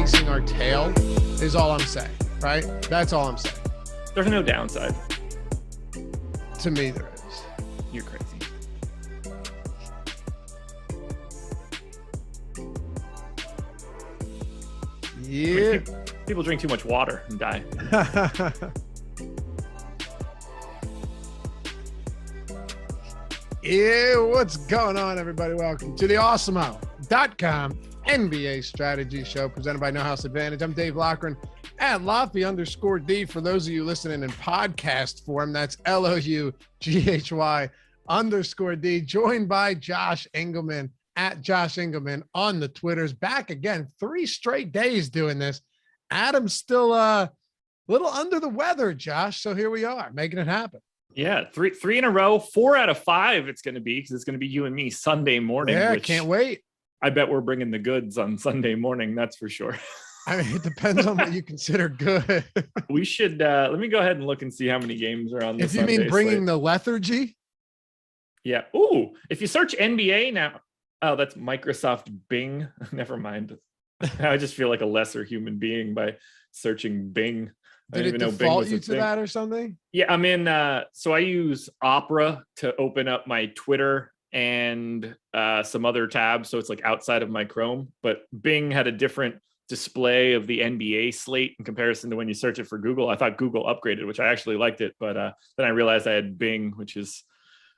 chasing our tail is all I'm saying, right? That's all I'm saying. There's no downside. To me, there is. You're crazy. Yeah. People drink too much water and die. Yeah, what's going on, everybody? Welcome to the Awesemo.com NBA strategy show presented by No House Advantage. I'm Dave Loughran at Loughy_D. For those of you listening in podcast form, that's LOUGHY_D, joined by Josh Engleman at Josh Engleman on the Twitters. Back again, 3 straight days doing this. Adam's still a little under the weather, Josh. So here we are making it happen. Yeah, three in a row, 4 out of 5 it's going to be, because it's going to be you and me Sunday morning. Yeah, can't wait. I bet we're bringing the goods on Sunday morning, that's for sure. I mean, it depends on what you consider good. We should, let me go ahead and look and see how many games are on the If you Sunday mean bringing slate. the lethargy? Yeah. Ooh, if you search NBA now, oh, that's Microsoft Bing. Never mind. I just feel like a lesser human being by searching Bing. Did it default you to that or something? Yeah, I'm in. So I use Opera to open up my Twitter and some other tabs. So it's like outside of my Chrome. But Bing had a different display of the NBA slate in comparison to when you search it for Google. I thought Google upgraded, which I actually liked it. But then I realized I had Bing, which is.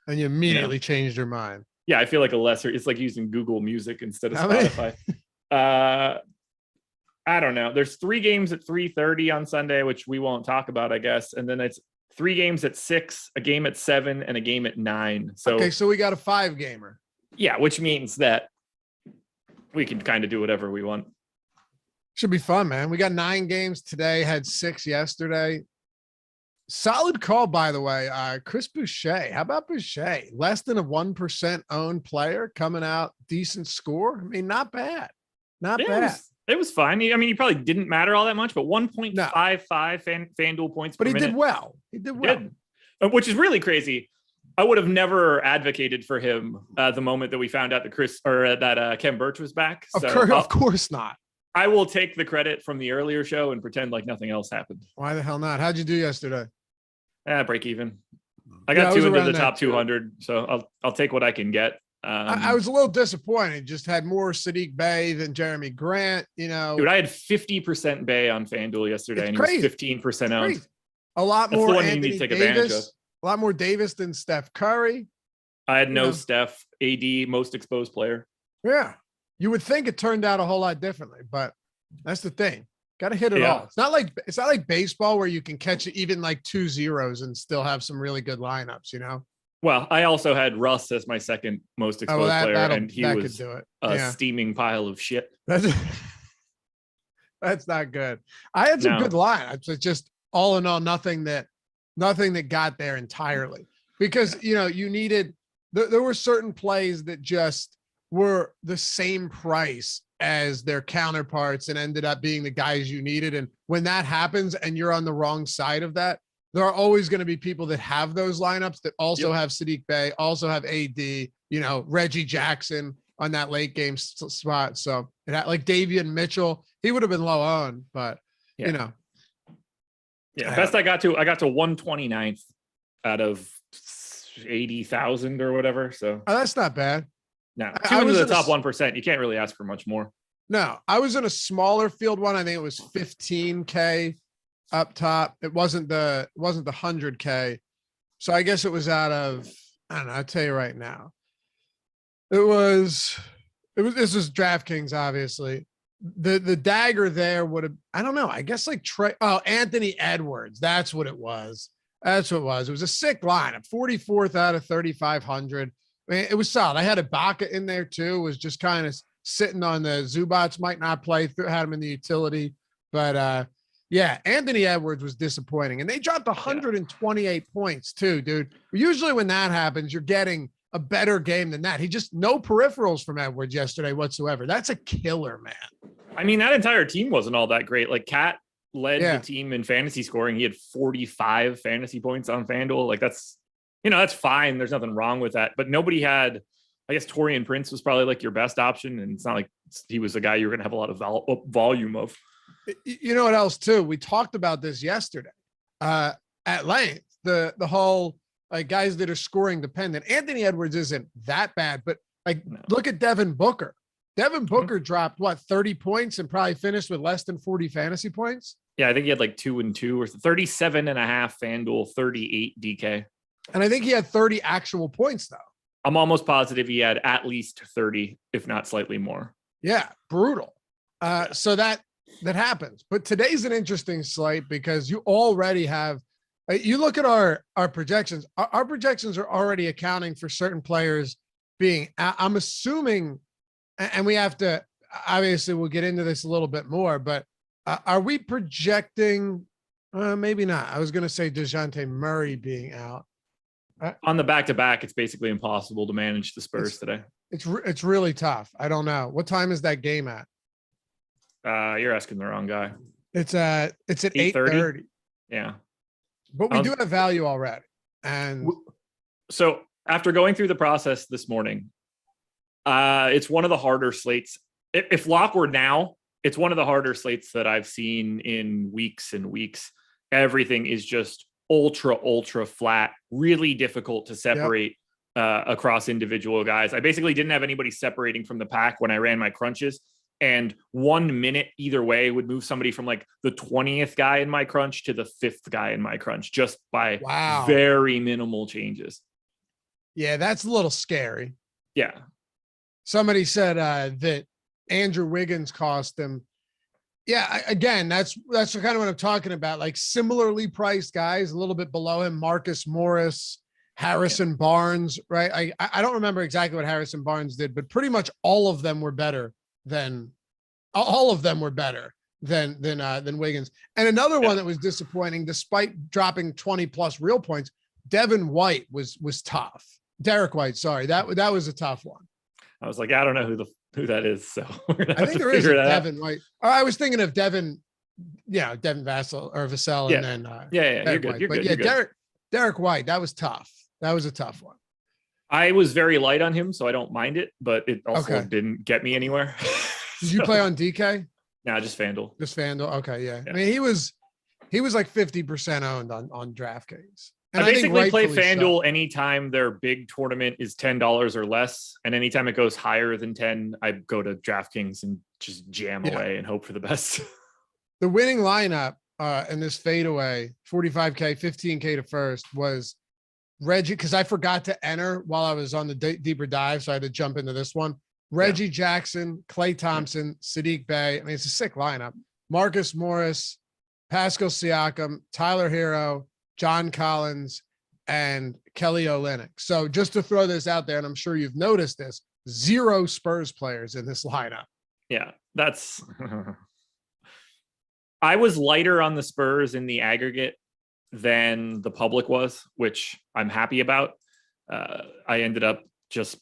And you immediately changed your mind. Yeah, I feel like a lesser. It's like using Google Music instead of Spotify. I don't know. There's 3 games at 3:30 on Sunday, which we won't talk about, I guess. And then it's 3 games at 6, a game at 7, and a game at 9. So okay, so we got a 5-gamer. Yeah, which means that we can kind of do whatever we want. Should be fun, man. We got 9 games today, had 6 yesterday. Solid call, by the way. Chris Boucher. How about Boucher? Less than a 1% owned player coming out, decent score. I mean, not bad. Not bad. It was fine. I mean, he probably didn't matter all that much, but 1.55 FanDuel points per minute. But he did well. He did well. Which is really crazy. I would have never advocated for him the moment that we found out that Ken Burch was back. Of course not. I will take the credit from the earlier show and pretend like nothing else happened. Why the hell not? How'd you do yesterday? Break even. I got 2 into the top 200, so I'll take what I can get. I was a little disappointed. Just had more Sadiq Bey than Jeremy Grant. You know, dude, I had 50% Bey on FanDuel yesterday, and he was 15% owned. A lot more. That's the one you need to take advantage of. A lot more Davis than Steph Curry. I had no Steph. AD, most exposed player. Yeah, you would think it turned out a whole lot differently, but that's the thing. Got to hit it all. It's not like baseball where you can catch even like 2 zeros and still have some really good lineups. You know. Well, I also had Russ as my second most exposed player, and he was a steaming pile of shit. That's not good. I had some good lineups. It's just all in all, nothing that got there entirely, because you needed. There were certain plays that just were the same price as their counterparts and ended up being the guys you needed. And when that happens and you're on the wrong side of that, there are always going to be people that have those lineups that also have Sadiq Bey, also have AD, Reggie Jackson on that late game spot. So like Davion Mitchell, he would have been low on, but best I got to 129th out of 80,000 or whatever. So that's not bad. No, 2 into the top 1%. You can't really ask for much more. No, I was in a smaller field one. I think it was 15K. Up top, it wasn't the 100K, so I guess it was out of, I don't know. I'll tell you right now, this was DraftKings, obviously. The dagger there would have, I don't know, I guess like Anthony Edwards. That's what it was. It was a sick lineup, 44th out of 3,500. I mean, it was solid. I had Ibaka in there too. Was just kind of sitting on the Zubats, might not play. Had him in the utility, but yeah, Anthony Edwards was disappointing, and they dropped 128 points too, dude. Usually when that happens, you're getting a better game than that. He just no peripherals from Edwards yesterday whatsoever. That's a killer, man. I mean, that entire team wasn't all that great. Like Cat led the team in fantasy scoring. He had 45 fantasy points on FanDuel. Like that's fine. There's nothing wrong with that, but nobody had I guess Torian Prince was probably like your best option, and it's not like he was a guy you were going to have a lot of volume of. You know what else too? We talked about this yesterday at length. The whole like guys that are scoring dependent. Anthony Edwards isn't that bad, but like look at Devin Booker. Devin Booker dropped 30 points and probably finished with less than 40 fantasy points. Yeah, I think he had like 2 and 2 or 37.5 FanDuel, 38 DK. And I think he had 30 actual points though. I'm almost positive he had at least 30, if not slightly more. Yeah, brutal. So that happens. But today's an interesting slate because you already have, you look at our projections. Our projections are already accounting for certain players being, I'm assuming, and we have to, obviously we'll get into this a little bit more, but are we projecting, maybe not. I was going to say DeJounte Murray being out. On the back-to-back, it's basically impossible to manage the Spurs today. It's really tough. I don't know. What time is that game at? You're asking the wrong guy. It's at 8:30. Yeah. But we do have value already. And so after going through the process this morning, it's one of the harder slates. If Lock were now, it's one of the harder slates that I've seen in weeks and weeks. Everything is just ultra flat, really difficult to separate across individual guys. I basically didn't have anybody separating from the pack when I ran my crunches, and 1 minute either way would move somebody from like the 20th guy in my crunch to the 5th guy in my crunch just by very minimal changes. Yeah, that's a little scary. Yeah. Somebody said that Andrew Wiggins cost them. Yeah, again, that's kind of what I'm talking about. Like similarly priced guys, a little bit below him, Marcus Morris, Harrison Barnes, right? I don't remember exactly what Harrison Barnes did, but pretty much all of them were better than Wiggins. And another one that was disappointing, despite dropping 20 plus real points, Devin White was tough. Derek White, sorry, that was a tough one. I was like, I don't know who that is. So I think there is a Devin White. I was thinking of Devin Vassell, and then you're good. White. You're but good. Yeah, Derek White, that was tough. That was a tough one. I was very light on him, so I don't mind it, but it also didn't get me anywhere. Did you play on DK? No, just FanDuel. Just FanDuel. Okay, yeah. I mean, he was like 50% owned on DraftKings. And I basically play FanDuel so. Anytime their big tournament is $10 or less, and anytime it goes higher than 10, I go to DraftKings and just jam away and hope for the best. The winning lineup in this fadeaway, 45K, 15K to first, was Reggie, because I forgot to enter while I was on the deeper dive, so I had to jump into this one. Reggie Jackson, Klay Thompson, Sadiq Bey. I mean, it's a sick lineup. Marcus Morris, Pascal Siakam, Tyler Hero, John Collins, and Kelly Olynyk. So just to throw this out there, and I'm sure you've noticed this, 0 Spurs players in this lineup. Yeah, that's I was lighter on the Spurs in the aggregate than the public was, which I'm happy about. I ended up just,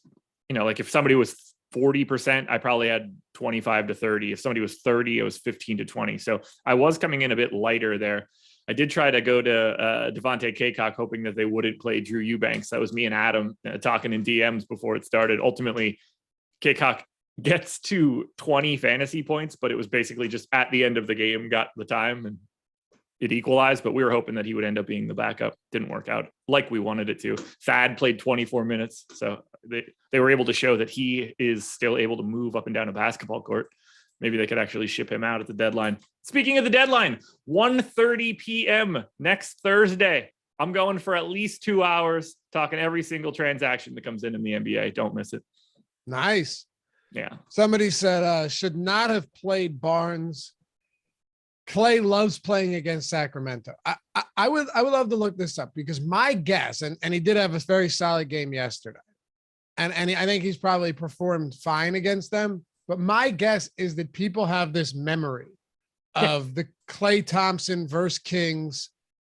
like if somebody was 40%, I probably had 25 to 30. If somebody was 30, it was 15 to 20. So I was coming in a bit lighter there. I did try to go to Devontae Kaycock, hoping that they wouldn't play Drew Eubanks. That was me and Adam talking in DMs before it started. Ultimately, Kaycock gets to 20 fantasy points, but it was basically just at the end of the game, got the time and it equalized, but we were hoping that he would end up being the backup. Didn't work out like we wanted it to. Thad played 24 minutes. So they were able to show that he is still able to move up and down a basketball court. Maybe they could actually ship him out at the deadline. Speaking of the deadline, 1:30 p.m. next Thursday. I'm going for at least 2 hours talking every single transaction that comes in the NBA. Don't miss it. Nice. Yeah. Somebody said should not have played Barnes. Klay loves playing against Sacramento. I would love to look this up because my guess, and he did have a very solid game yesterday, and I think he's probably performed fine against them. But my guess is that people have this memory of the Klay Thompson versus Kings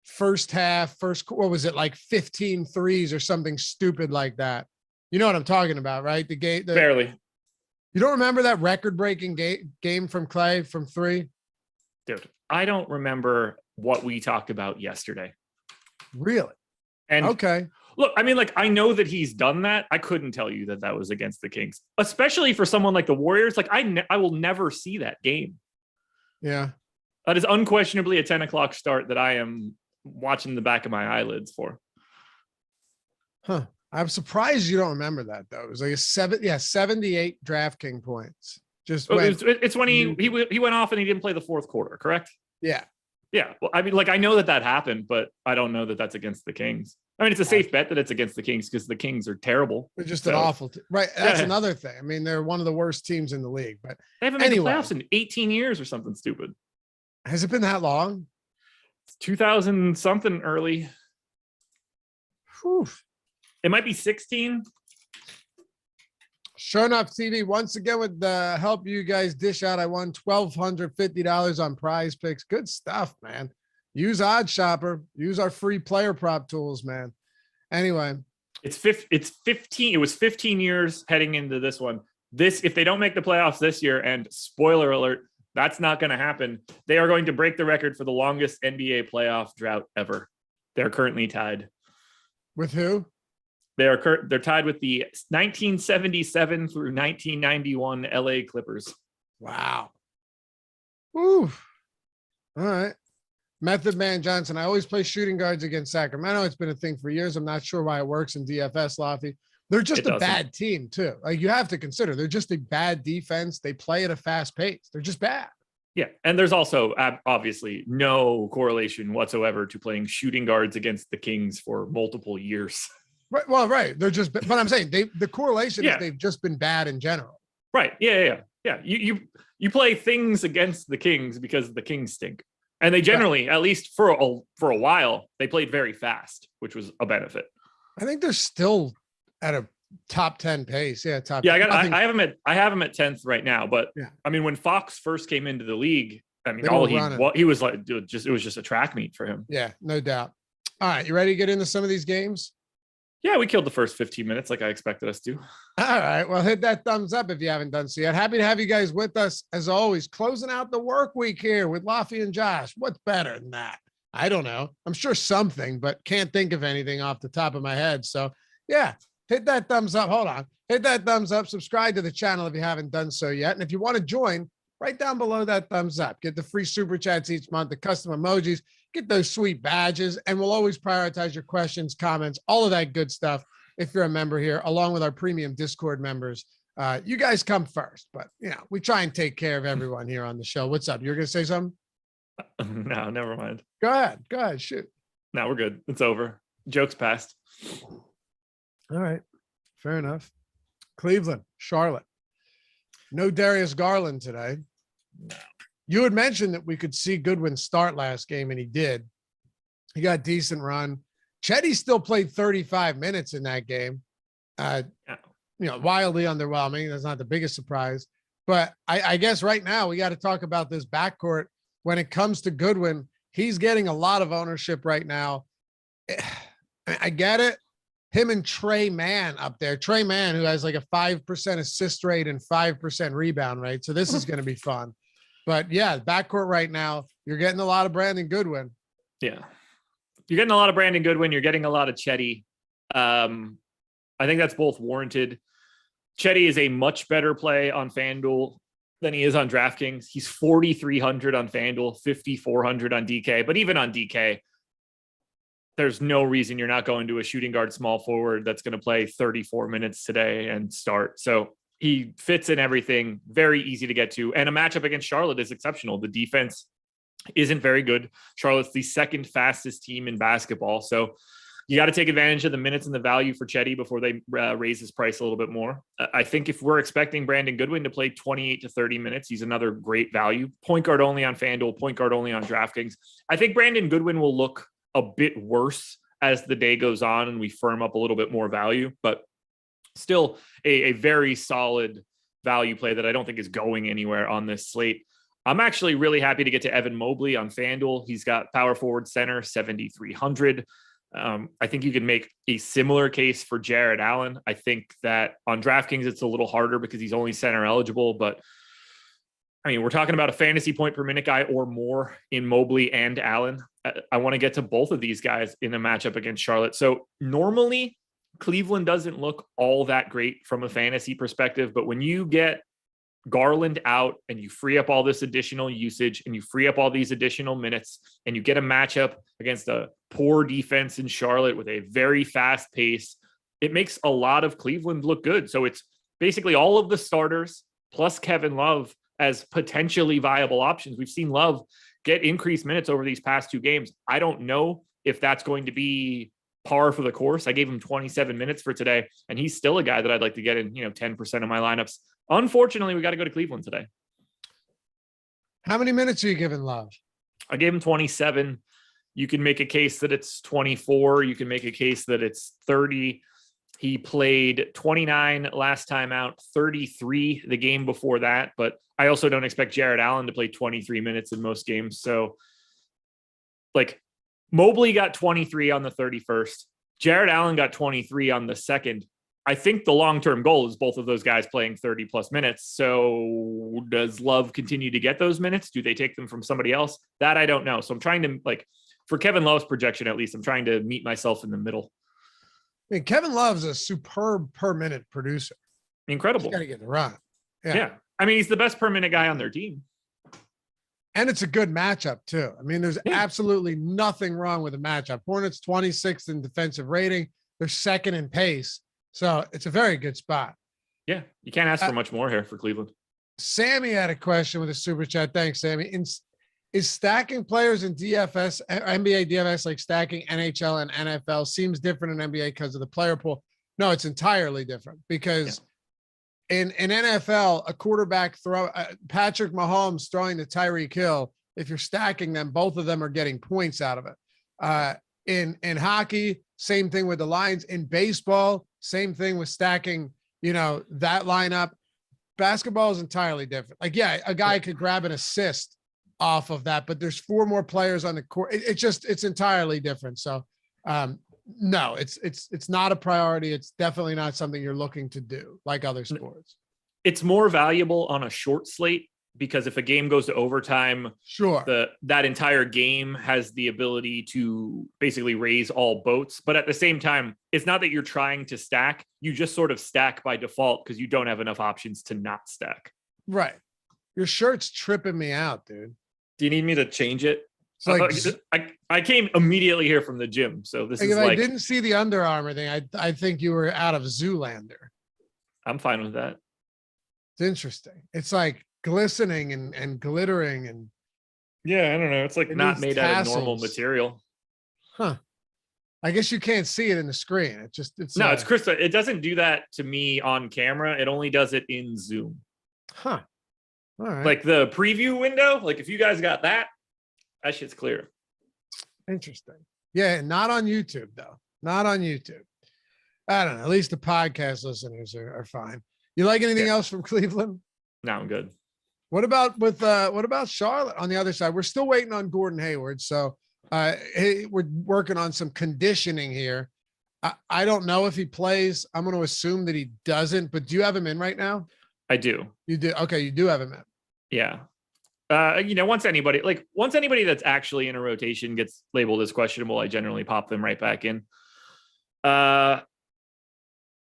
first half, what was it, like 15 threes or something stupid like that. You know what I'm talking about, right? Barely. You don't remember that record-breaking game from Klay from 3? Dude, I don't remember what we talked about yesterday. Really? And okay. Look, I mean, like, I know that he's done that. I couldn't tell you that that was against the Kings, especially for someone like the Warriors. Like, I will never see that game. Yeah. That is unquestionably a 10 o'clock start that I am watching the back of my eyelids for. Huh. I'm surprised you don't remember that, though. It was like 78 DraftKings points. Just it's when he went off and he didn't play the fourth quarter, correct? Yeah. Yeah. Well, I mean, like, I know that happened, but I don't know that that's against the Kings. I mean, it's a safe bet that it's against the Kings because the Kings are terrible. They're just an awful team. Right. That's another thing. I mean, they're one of the worst teams in the league, but they haven't made the playoffs in 18 years or something stupid. Has it been that long? It's 2000 something early. Whew. It might be 16. Sure enough, TV, once again, with the help you guys dish out, I won $1,250 on Prize Picks. Good stuff, man. Use Odd Shopper. Use our free player prop tools, man. Anyway. It's 15. It was 15 years heading into this one. If they don't make the playoffs this year, and spoiler alert, that's not going to happen. They are going to break the record for the longest NBA playoff drought ever. They're currently tied. With who? They're tied with the 1977 through 1991 LA Clippers. Wow. Ooh. All right. Method Man Johnson. I always play shooting guards against Sacramento. It's been a thing for years. I'm not sure why it works in DFS, Loughy. They're just a bad team, too. Like, you have to consider they're just a bad defense. They play at a fast pace. They're just bad. Yeah. And there's also obviously no correlation whatsoever to playing shooting guards against the Kings for multiple years. Right. Well, right. They're just, but I'm saying the correlation is they've just been bad in general. Right. Yeah. You play things against the Kings because the Kings stink. And they generally, at least for a while, they played very fast, which was a benefit. I think they're still at a top 10 pace. Yeah. I have them at 10th right now, but I mean, when Fox first came into the league, I mean, he was like, it was just a track meet for him. Yeah, no doubt. All right. You ready to get into some of these games? Yeah, we killed the first 15 minutes like I expected us to. All right. Well, hit that thumbs up if you haven't done so yet. Happy to have you guys with us, as always, closing out the work week here with Loughy and Josh. What's better than that? I don't know. I'm sure something, but can't think of anything off the top of my head. So, yeah, hit that thumbs up. Hold on. Hit that thumbs up. Subscribe to the channel if you haven't done so yet. And if you want to join, right down below that thumbs up. Get the free super chats each month, the custom emojis, get those sweet badges, and we'll always prioritize your questions, comments, all of that good stuff if you're a member here, along with our premium Discord members. You guys come first, but we try and take care of everyone here on the show. What's up? You're going to say something? No, never mind. Go ahead. Shoot. No, we're good. It's over. Joke's past. All right. Fair enough. Cleveland, Charlotte. No Darius Garland today. No. You had mentioned that we could see Goodwin start last game, and he did. He got a decent run. Chetty still played 35 minutes in that game. Wildly underwhelming. That's not the biggest surprise. But I guess right now we got to talk about this backcourt. When it comes to Goodwin, he's getting a lot of ownership right now. I get it. Him and Trey Mann up there. Trey Mann, who has like a 5% assist rate and 5% rebound rate. So this is going to be fun. But yeah, backcourt right now, you're getting a lot of Brandon Goodwin. Yeah. You're getting a lot of Brandon Goodwin. You're getting a lot of Chetty. I think that's both warranted. Chetty is a much better play on FanDuel than he is on DraftKings. He's 4,300 on FanDuel, 5,400 on DK. But even on DK, there's no reason you're not going to a shooting guard small forward that's going to play 34 minutes today and start. So he fits in everything, very easy to get to. And a matchup against Charlotte is exceptional. The defense isn't very good. Charlotte's the second fastest team in basketball. So you got to take advantage of the minutes and the value for Chetty before they raise his price a little bit more. I think if we're expecting Brandon Goodwin to play 28 to 30 minutes, he's another great value. Point guard only on FanDuel, point guard only on DraftKings. I think Brandon Goodwin will look a bit worse as the day goes on and we firm up a little bit more value, but still a very solid value play that I don't think is going anywhere on this slate. I'm actually really happy to get to Evan Mobley on FanDuel. He's got power forward center, 7,300. I think you can make a similar case for Jared Allen. I think that on DraftKings, it's a little harder because he's only center eligible, but I mean, we're talking about a fantasy point per minute guy or more in Mobley and Allen. I want to get to both of these guys in a matchup against Charlotte. So normally Cleveland doesn't look all that great from a fantasy perspective, but when you get Garland out and you free up all this additional usage and you free up all these additional minutes and you get a matchup against a poor defense in Charlotte with a very fast pace, it makes a lot of Cleveland look good. So it's basically all of the starters plus Kevin Love as potentially viable options. We've seen Love get increased minutes over these past 2 games. I don't know if that's going to be par for the course. I gave him 27 minutes for today, and he's still a guy that I'd like to get in, 10% of my lineups. Unfortunately, we got to go to Cleveland today. How many minutes are you giving Love? I gave him 27. You can make a case that it's 24. You can make a case that it's 30. He played 29 last time out, 33 the game before that. But I also don't expect Jared Allen to play 23 minutes in most games. So, Mobley got 23 on the 31st. Jared Allen got 23 on the 2nd. I think the long-term goal is both of those guys playing 30 plus minutes. So does Love continue to get those minutes? Do they take them from somebody else? That I don't know. So I'm trying to, for Kevin Love's projection, at least, I'm trying to meet myself in the middle. I mean, Kevin Love's a superb per minute producer. Incredible. Got to get the run. Yeah. I mean, he's the best per minute guy on their team. And it's a good matchup too. I mean, there's absolutely nothing wrong with the matchup. Hornets 26th in defensive rating. They're 2nd in pace. So it's a very good spot. Yeah. You can't ask for much more here for Cleveland. Sammy had a question with a super chat. Thanks, Sammy. Is stacking players in DFS, NBA DFS, like stacking NHL and NFL, seems different in NBA because of the player pool? No, it's entirely different because in NFL, a quarterback Patrick Mahomes throwing to Tyreek Hill, if you're stacking them, both of them are getting points out of it. In hockey, same thing with the lines. In baseball, same thing with stacking, that lineup. Basketball is entirely different. A guy could grab an assist off of that, but there's 4 more players on the court. It's entirely different. So no, it's not a priority. It's definitely not something you're looking to do like other sports. It's more valuable on a short slate because if a game goes to overtime, that entire game has the ability to basically raise all boats. But at the same time, it's not that you're trying to stack. You just sort of stack by default because you don't have enough options to not stack. Right. Your shirt's tripping me out, dude. Do you need me to change it? I came immediately here from the gym, so this is I didn't see the Under Armour thing. I think you were out of Zoolander. I'm fine with that. It's interesting. It's like glistening and glittering and yeah, I don't know. It's not made out of normal material. Huh. I guess you can't see it in the screen. It's crystal. It doesn't do that to me on camera. It only does it in Zoom. Huh. All right. The preview window, if you guys got that shit's clear. Interesting. Yeah, not on YouTube though. Not on YouTube. I don't know. At least the podcast listeners are fine. You like anything else from Cleveland? No, I'm good. What about Charlotte on the other side? We're still waiting on Gordon Hayward. So we're working on some conditioning here. I don't know if he plays. I'm going to assume that he doesn't, but do you have him in right now? I do. You do? Okay. You do have him in. Yeah. Once anybody that's actually in a rotation gets labeled as questionable, I generally pop them right back in.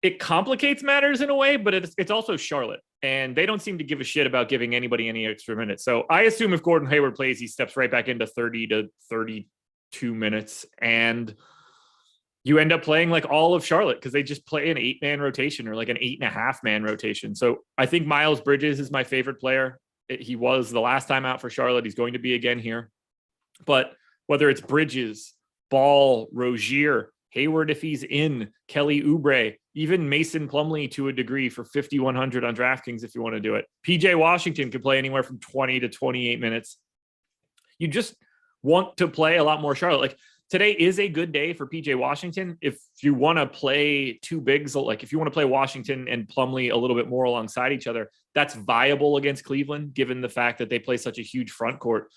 It complicates matters in a way, but it's also Charlotte, and they don't seem to give a shit about giving anybody any extra minutes. So I assume if Gordon Hayward plays, he steps right back into 30 to 32 minutes, and you end up playing all of Charlotte because they just play an 8-man rotation or an 8.5-man rotation. So I think Miles Bridges is my favorite player. He was the last time out for Charlotte. He's going to be again here. But whether it's Bridges, Ball, Rozier, Hayward if he's in, Kelly Oubre, even Mason Plumlee to a degree for 5,100 on DraftKings if you want to do it. PJ Washington could play anywhere from 20 to 28 minutes. You just want to play a lot more Charlotte. Today is a good day for PJ Washington. If you want to play 2 bigs, if you want to play Washington and Plumlee a little bit more alongside each other, that's viable against Cleveland, given the fact that they play such a huge front court.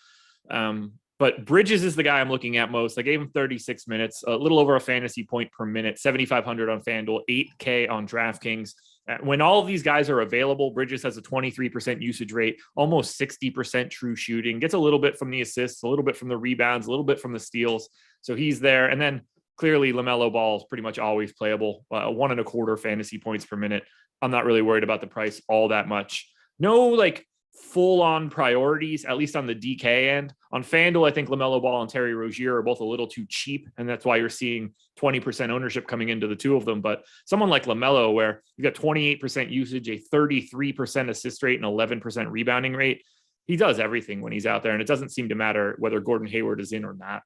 But Bridges is the guy I'm looking at most. I gave him 36 minutes, a little over a fantasy point per minute, 7,500 on FanDuel, 8K on DraftKings. When all of these guys are available, Bridges has a 23% usage rate, almost 60% true shooting, gets a little bit from the assists, a little bit from the rebounds, a little bit from the steals. So he's there. And then clearly LaMelo Ball is pretty much always playable. 1.25 fantasy points per minute. I'm not really worried about the price all that much. No, like full on priorities, at least on the DK end. On FanDuel, I think LaMelo Ball and Terry Rozier are both a little too cheap, and that's why you're seeing 20% ownership coming into the two of them. But someone like LaMelo, where you got 28% usage, a 33% assist rate, and 11% rebounding rate, he does everything when he's out there, and it doesn't seem to matter whether Gordon Hayward is in or not.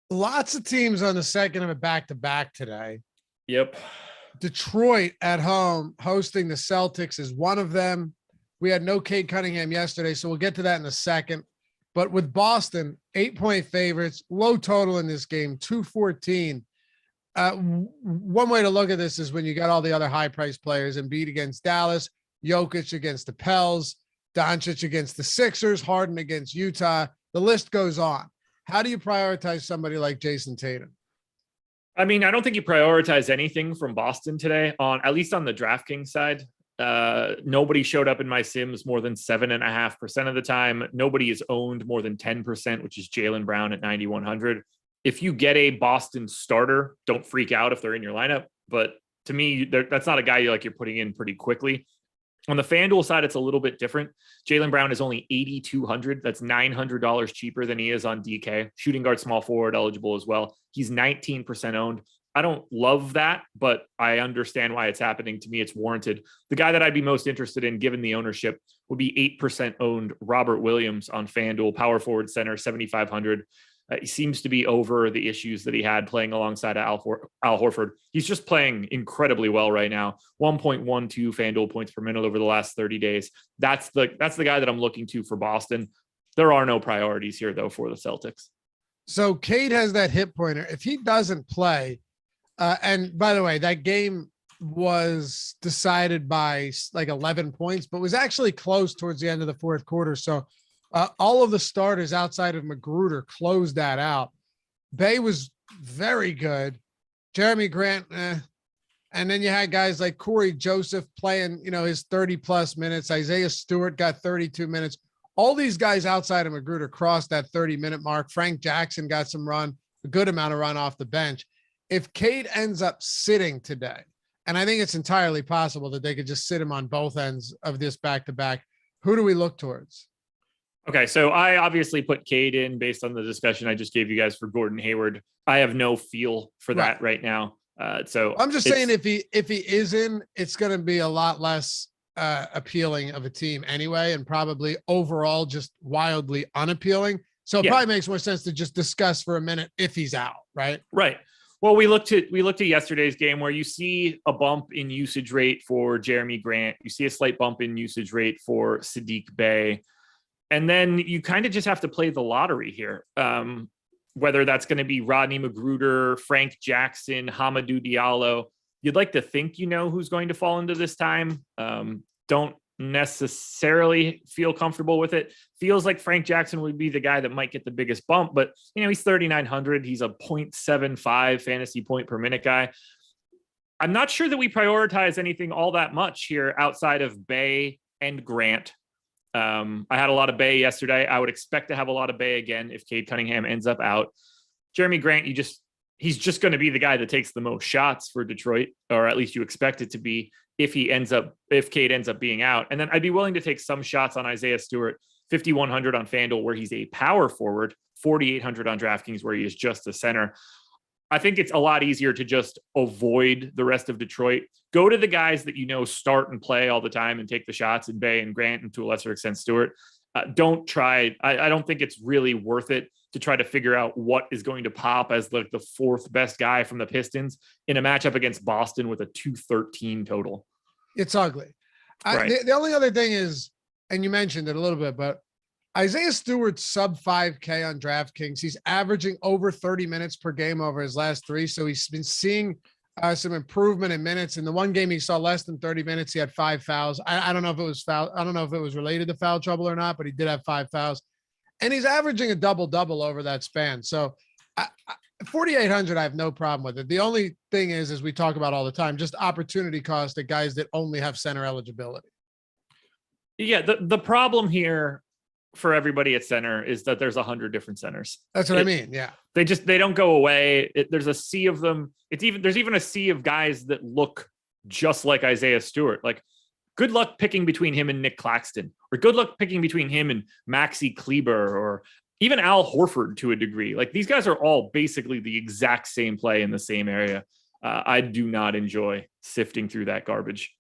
Lots of teams on the second of a back-to-back today. Yep. Detroit at home hosting the Celtics is one of them. We had no Cade Cunningham yesterday, so we'll get to that in a second. But with Boston, 8-point favorites, low total in this game, 214. One way to look at this is when you got all the other high-priced players, Embiid against Dallas, Jokic against the Pels, Doncic against the Sixers, Harden against Utah. The list goes on. How do you prioritize somebody like Jason Tatum? I mean, I don't think you prioritize anything from Boston today, at least on the DraftKings side. Nobody showed up in my sims more than 7.5% of the time. Nobody is owned more than 10%, which is Jaylen Brown at 9,100. If you get a Boston starter, don't freak out if they're in your lineup. But to me, that's not a guy you're putting in pretty quickly. On the FanDuel side, it's a little bit different. Jaylen Brown is only 8,200. That's $900 cheaper than he is on DK. Shooting guard, small forward eligible as well. He's 19% owned. I don't love that, but I understand why it's happening. To me, it's warranted. The guy that I'd be most interested in, given the ownership, would be 8% owned Robert Williams on FanDuel, power forward center, 7,500. He seems to be over the issues that he had playing alongside Al Horford. He's just playing incredibly well right now. 1.12 FanDuel points per minute over the last 30 days. That's the guy that I'm looking to for Boston. There are no priorities here, though, for the Celtics. So Cade has that hit pointer. If he doesn't play, and by the way, that game was decided by 11 points, but was actually close towards the end of the fourth quarter. So all of the starters outside of Magruder closed that out. Bay was very good. Jeremy Grant, and then you had guys like Corey Joseph playing, his 30+ minutes. Isaiah Stewart got 32 minutes. All these guys outside of Magruder crossed that 30-minute mark. Frank Jackson got some run, a good amount of run off the bench. If Cade ends up sitting today, and I think it's entirely possible that they could just sit him on both ends of this back-to-back, who do we look towards? Okay, so I obviously put Cade in based on the discussion I just gave you guys for Gordon Hayward. I have no feel for that right now. So I'm just saying if he is in, it's going to be a lot less appealing of a team anyway, and probably overall just wildly unappealing. So it probably makes more sense to just discuss for a minute if he's out, right? Right. Well, we looked at yesterday's game where you see a bump in usage rate for Jeremy Grant. You see a slight bump in usage rate for Sadiq Bey. And then you kind of just have to play the lottery here. Whether that's going to be Rodney Magruder, Frank Jackson, Hamidou Diallo. You'd like to think you know who's going to fall into this time. Don't necessarily feel comfortable with it. Feels like Frank Jackson would be the guy that might get the biggest bump, but he's 3,900. He's a 0.75 fantasy point per minute guy. I'm not sure that we prioritize anything all that much here outside of Bey and Grant. I had a lot of Bey yesterday. I would expect to have a lot of Bey again if Cade Cunningham ends up out. Jeremy Grant, he's just going to be the guy that takes the most shots for Detroit, or at least you expect it to be if Cade ends up being out. And then I'd be willing to take some shots on Isaiah Stewart, 5,100 on FanDuel, where he's a power forward, 4,800 on DraftKings, where he is just a center. I think it's a lot easier to just avoid the rest of Detroit. Go to the guys that start and play all the time and take the shots, in Bey and Grant, and to a lesser extent Stewart. Don't try. I don't think it's really worth it to try to figure out what is going to pop as the fourth best guy from the Pistons in a matchup against Boston with a 213 total. It's ugly. Right. The only other thing is, and you mentioned it a little bit, but Isaiah Stewart's sub 5K on DraftKings. He's averaging over 30 minutes per game over his last three. So he's been seeing some improvement in minutes. In the one game he saw less than 30 minutes, he had 5 fouls. I don't know if it was foul. I don't know if it was related to foul trouble or not, but he did have 5 fouls. And he's averaging a double-double over that span. So 4,800, I have no problem with it. The only thing is, as we talk about all the time, just opportunity cost at guys that only have center eligibility. Yeah, the problem here for everybody at center is that there's 100 different centers. That's what I mean. Yeah. They don't go away. There's a sea of them. There's even a sea of guys that look just like Isaiah Stewart. Like, good luck picking between him and Nick Claxton, or good luck picking between him and Maxi Kleber, or even Al Horford to a degree. Like, these guys are all basically the exact same play in the same area. I do not enjoy sifting through that garbage.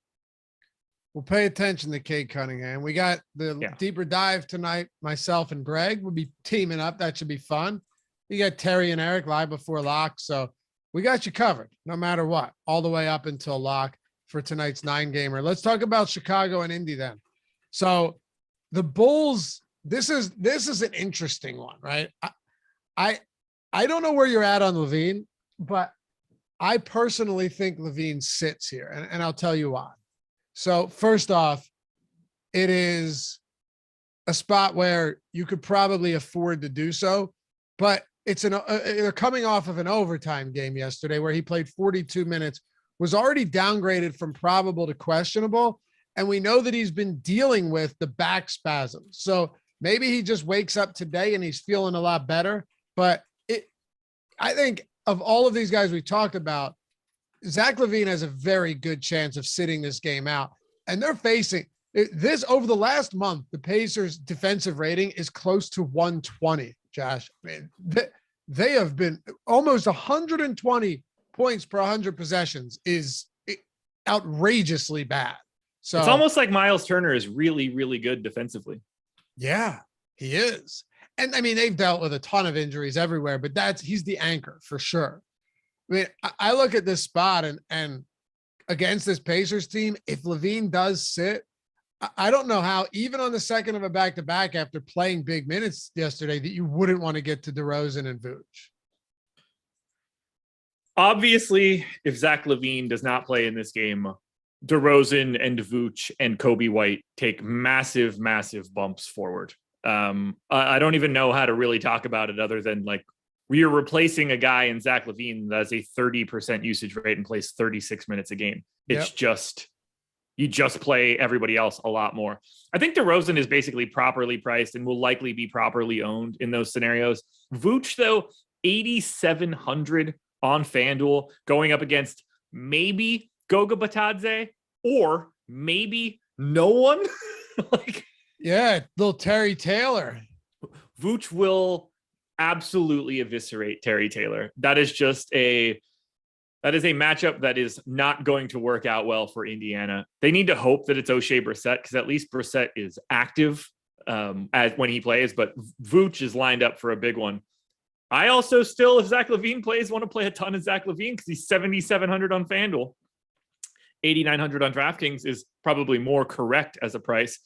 We'll pay attention to Cade Cunningham. We got the deeper dive tonight. Myself and Greg will be teaming up. That should be fun. You got Terry and Eric live before lock. So we got you covered no matter what, all the way up until lock for tonight's 9-gamer. Let's talk about Chicago and Indy then. So the Bulls, this is an interesting one, right? I don't know where you're at on Levine, but I personally think Levine sits here, and I'll tell you why. So first off, it is a spot where you could probably afford to do so, but they're coming off of an overtime game yesterday where he played 42 minutes, was already downgraded from probable to questionable. And we know that he's been dealing with the back spasms. So maybe he just wakes up today and he's feeling a lot better. But I think of all of these guys we talked about, Zach LaVine has a very good chance of sitting this game out. And they're facing this over the last month. The Pacers' defensive rating is close to 120, Josh. I mean, they have been almost 120 points per 100 possessions is outrageously bad. So it's almost like Miles Turner is really, really good defensively. Yeah, he is. And I mean, they've dealt with a ton of injuries everywhere, but he's the anchor for sure. I mean, I look at this spot and against this Pacers team, if Levine does sit, I don't know how, even on the second of a back-to-back after playing big minutes yesterday, that you wouldn't want to get to DeRozan and Vooch. Obviously, if Zach LaVine does not play in this game, DeRozan and Vooch and Kobe White take massive, massive bumps forward. I don't even know how to really talk about it other than like, we are replacing a guy in Zach LaVine that has a 30% usage rate and plays 36 minutes a game. It's just, you just play everybody else a lot more. I think DeRozan is basically properly priced and will likely be properly owned in those scenarios. Vooch, though, 8,700 on FanDuel, going up against maybe Goga Batadze or maybe no one. Little Terry Taylor. Vooch will absolutely eviscerate Terry Taylor. That is a matchup that is not going to work out well for Indiana. They need to hope that it's O'Shea Brissett, because at least Brissett is active when he plays, but Vooch is lined up for a big one. I also still, if Zach LaVine plays, want to play a ton of Zach LaVine because he's 7,700 on FanDuel. 8,900 on DraftKings is probably more correct as a price.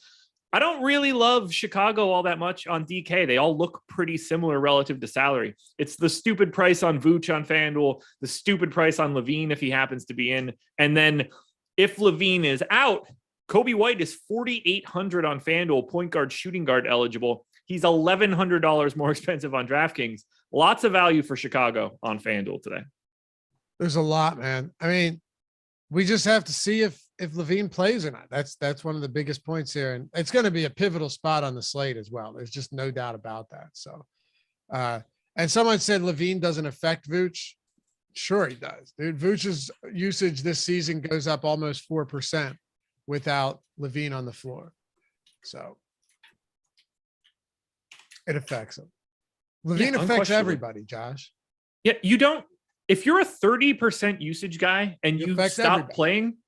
I don't really love Chicago all that much on DK. They all look pretty similar relative to salary. It's the stupid price on Vooch on FanDuel, the stupid price on LaVine if he happens to be in. And then if LaVine is out, Kobe White is 4,800 on FanDuel, point guard, shooting guard eligible. He's $1,100 more expensive on DraftKings. Lots of value for Chicago on FanDuel today. There's a lot, man. I mean, we just have to see if LaVine plays or not. That's one of the biggest points here. And it's going to be a pivotal spot on the slate as well. There's just no doubt about that. So, and someone said LaVine doesn't affect Vooch. Sure he does, dude. Vooch's usage this season goes up almost 4% without LaVine on the floor. So it affects him. LaVine affects everybody, Josh. Yeah, you don't. If you're a 30% usage guy and you stop playing,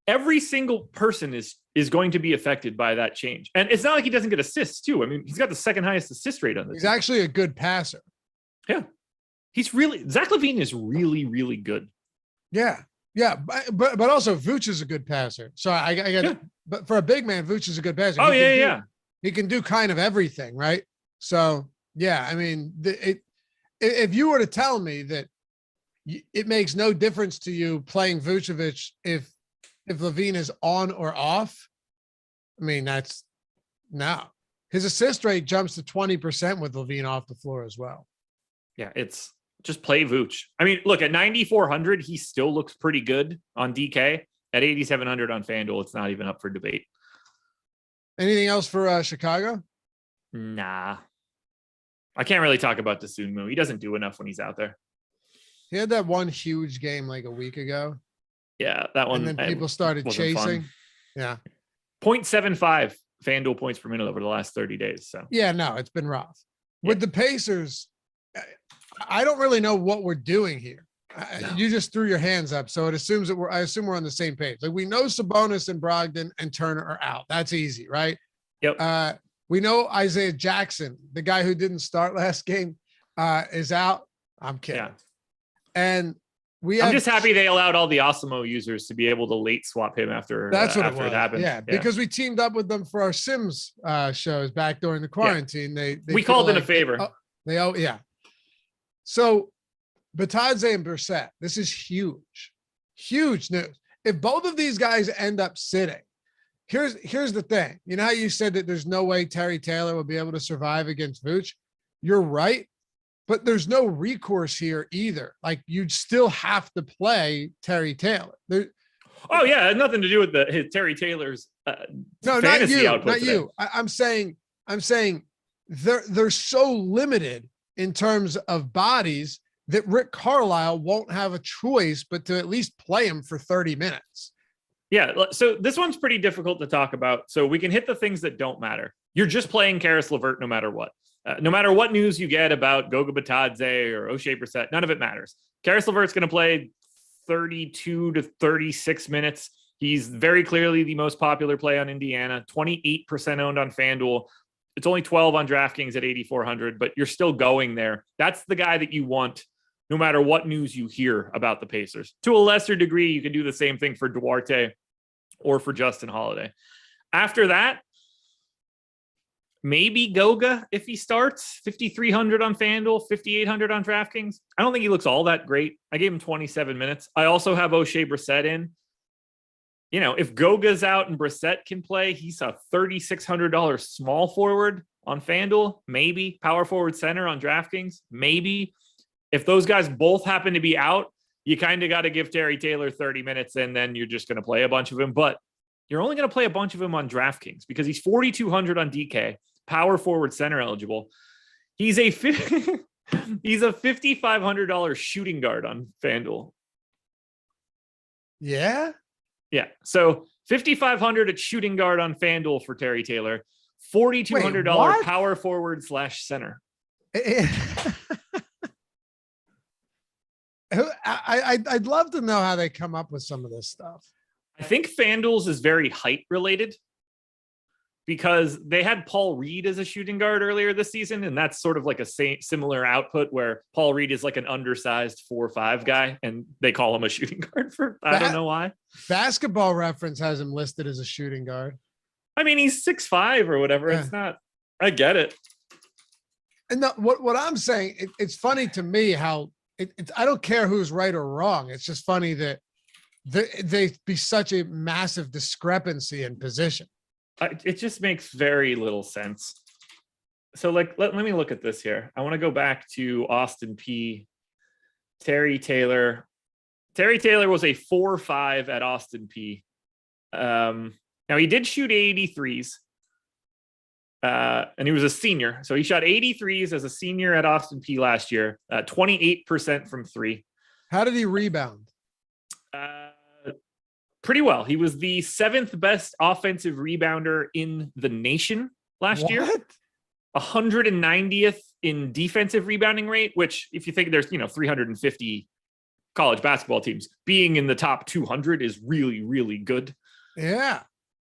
every single person is going to be affected by that change. And it's not like he doesn't get assists too. I mean, he's got the second highest assist rate on this. He's actually a good passer. Yeah. Zach LaVine is really, really good. Yeah. Yeah. But also Vooch is a good passer. So I got but for a big man, Vooch is a good passer. Oh, He can do kind of everything. Right. So yeah, I mean, if you were to tell me that it makes no difference to you playing Vucevic if LaVine is on or off, I mean, that's no. His assist rate jumps to 20% with LaVine off the floor as well. Yeah, it's Just play Vooch. I mean, look, at 9,400, he still looks pretty good on DK. At 8,700 on FanDuel, it's not even up for debate. Anything else for Chicago? Nah. I can't really talk about Dosunmu. He doesn't do enough when he's out there. He had that one huge game like a week ago. Yeah, that one. And then people started chasing. Yeah. 0.75 FanDuel points per minute over the last 30 days. So yeah, no, it's been rough. With the Pacers, I don't really know what we're doing here. No. You just threw your hands up, so it assumes that I assume we're on the same page. Like we know Sabonis and Brogdon and Turner are out. That's easy, right? Yep. We know Isaiah Jackson, the guy who didn't start last game, is out. I'm kidding. Yeah. And I'm just happy they allowed all the Awesemo users to be able to late swap him after that's what after it happened. Yeah, because we teamed up with them for our Sims shows back during the quarantine. Yeah. We called in a favor. Yeah. So Batadze and Brissett, this is huge news. If both of these guys end up sitting, here's the thing. You know how you said that there's no way Terry Taylor will be able to survive against Vooch? You're right, but there's no recourse here either. Like you'd still have to play Terry Taylor. Oh yeah, it had nothing to do with Terry Taylor's no, fantasy output. Not you. I'm saying they're so limited in terms of bodies that Rick Carlisle won't have a choice but to at least play him for 30 minutes. Yeah, so this one's pretty difficult to talk about. So we can hit the things that don't matter. You're just playing Karis LeVert no matter what. No matter what news you get about Goga Batadze or O'Shea Brissett, none of it matters. Karis LeVert's going to play 32 to 36 minutes. He's very clearly the most popular play on Indiana, 28% owned on FanDuel. It's only 12 on DraftKings at 8,400, but you're still going there. That's the guy that you want no matter what news you hear about the Pacers. To a lesser degree, you can do the same thing for Duarte or for Justin Holiday. After that, maybe Goga if he starts, 5,300 on FanDuel, 5,800 on DraftKings. I don't think he looks all that great. I gave him 27 minutes. I also have O'Shea Brissett in. You know, if Goga's out and Brissett can play, he's a $3,600 small forward on FanDuel, maybe. Power forward center on DraftKings, maybe. If those guys both happen to be out, you kind of got to give Terry Taylor 30 minutes and then you're just going to play a bunch of him. But you're only going to play a bunch of him on DraftKings because he's 4,200 on DK, power forward center eligible. He's a $5,500 shooting guard on FanDuel. Yeah. Yeah. So 5,500 at shooting guard on FanDuel for Terry Taylor, $4,200 power forward / center. I'd love to know how they come up with some of this stuff. I think FanDuel's is very height related because they had Paul Reed as a shooting guard earlier this season. And that's sort of like a similar output where Paul Reed is like an undersized 4'5" guy and they call him a shooting guard for, I don't know why. Basketball Reference has him listed as a shooting guard. I mean, he's 6'5" or whatever. Yeah. It's not, I get it. And what I'm saying, it's funny to me how I don't care who's right or wrong. It's just funny that they be such a massive discrepancy in position. It just makes very little sense. So like, let me look at this here. I want to go back to Austin P. Terry Taylor. Terry Taylor was a 4.5 at Austin P. Now he did shoot 83s. And he was a senior. So he shot 83s as a senior at Austin P last year, 28% from three. How did he rebound? Pretty well. He was the 7th best offensive rebounder in the nation last year. 190th in defensive rebounding rate, which if you think there's, 350 college basketball teams, being in the top 200 is really, really good. Yeah.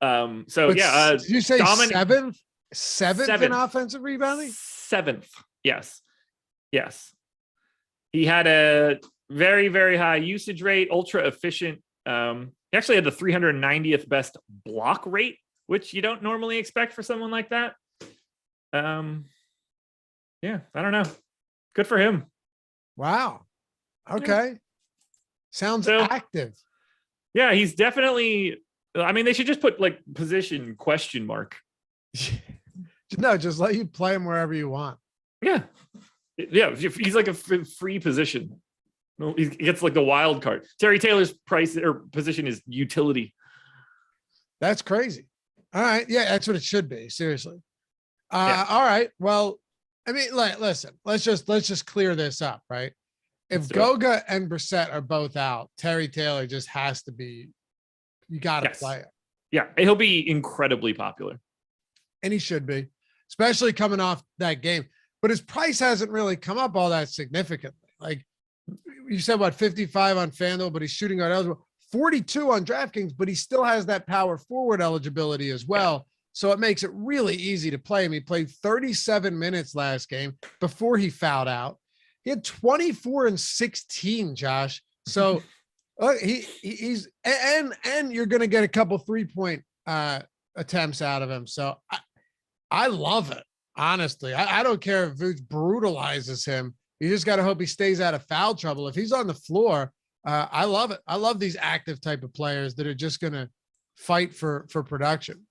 Did you say 7th? Seventh in offensive rebounding? 7th. Yes. He had a very, very high usage rate, ultra efficient. He actually had the 390th best block rate, which you don't normally expect for someone like that. I don't know. Good for him. Wow. Okay. Yeah. Sounds active. Yeah, he's definitely, I mean, they should just put like position ? No, just let you play him wherever you want. Yeah. Yeah, if he's like a free position. No, he gets like the wild card. Terry Taylor's price or position is utility. That's crazy. All right. Yeah, that's what it should be. Seriously. Yeah. All right. Well, I mean, listen, let's just clear this up, right? If Goga and Brissett are both out, Terry Taylor just has to be, you got to play it. Yeah. He'll be incredibly popular. And he should be, especially coming off that game. But his price hasn't really come up all that significantly. Like you said, what, 55 on FanDuel, but he's shooting guard eligible, 42 on DraftKings, but he still has that power forward eligibility as well. Yeah. So it makes it really easy to play him. He played 37 minutes last game before he fouled out. He had 24 and 16, Josh. So he's and you're going to get a couple 3-point attempts out of him. So I love it. Honestly, I don't care if Vooch brutalizes him. You just got to hope he stays out of foul trouble. If he's on the floor, I love it. I love these active type of players that are just going to fight for production.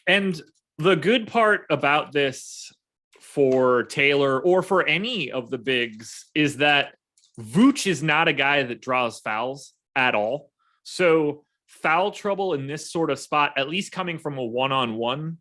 And the good part about this for Taylor or for any of the bigs is that Vooch is not a guy that draws fouls at all. So foul trouble in this sort of spot, at least coming from a one-on-one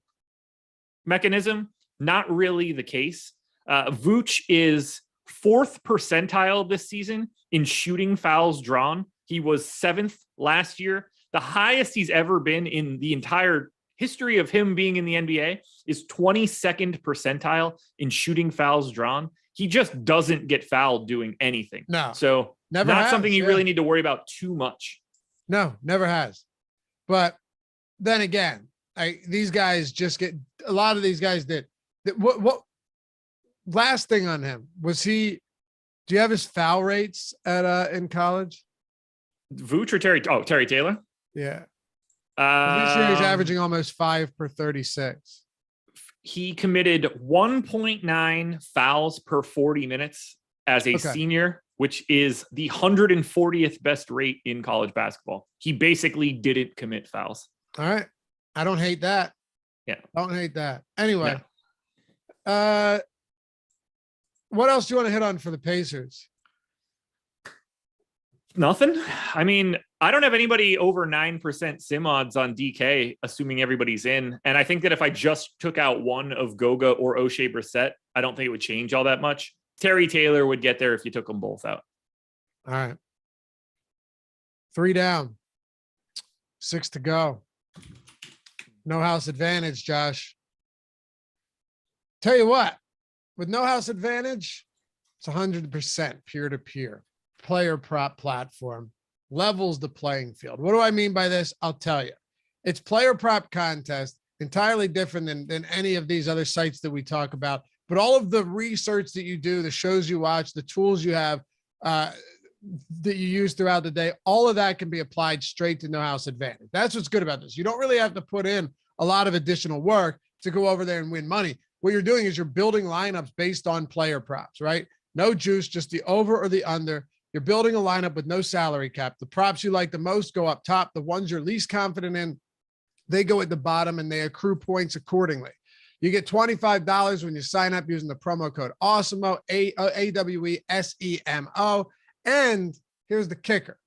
mechanism, not really the case. Vooch is 4th percentile this season in shooting fouls drawn. He was 7th last year. The highest he's ever been in the entire history of him being in the NBA is 22nd percentile in shooting fouls drawn. He just doesn't get fouled doing anything. No. So not something you really need to worry about too much. No, never has. But then again, these guys just get, a lot of these guys did. What last thing on him was do you have his foul rates at in college? Vooch or Terry? Oh, Terry Taylor. Yeah. This year he's averaging almost 5 per 36. He committed 1.9 fouls per 40 minutes as a senior, which is the 140th best rate in college basketball. He basically didn't commit fouls. All right. I don't hate that. Yeah. Don't hate that. Anyway. Yeah. What else do you want to hit on for the Pacers? Nothing. I mean, I don't have anybody over 9% sim odds on DK, assuming everybody's in. And I think that if I just took out one of Goga or O'Shea Brissett, I don't think it would change all that much. Terry Taylor would get there if you took them both out. All right. 3 down. 6 to go. No house advantage, Josh. Tell you what, with no house advantage, it's 100% peer-to-peer. Player prop platform levels the playing field. What do I mean by this? I'll tell you. It's player prop contest, entirely different than any of these other sites that we talk about. But all of the research that you do, the shows you watch, the tools you have that you use throughout the day, all of that can be applied straight to no house advantage. That's what's good about this. You don't really have to put in a lot of additional work to go over there and win money. What you're doing is you're building lineups based on player props, right? No juice, just the over or the under. You're building a lineup with no salary cap. The props you like the most go up top. The ones you're least confident in, they go at the bottom, and they accrue points accordingly. You get $25 when you sign up using the promo code Awesemo, AWESEMO. And here's the kicker.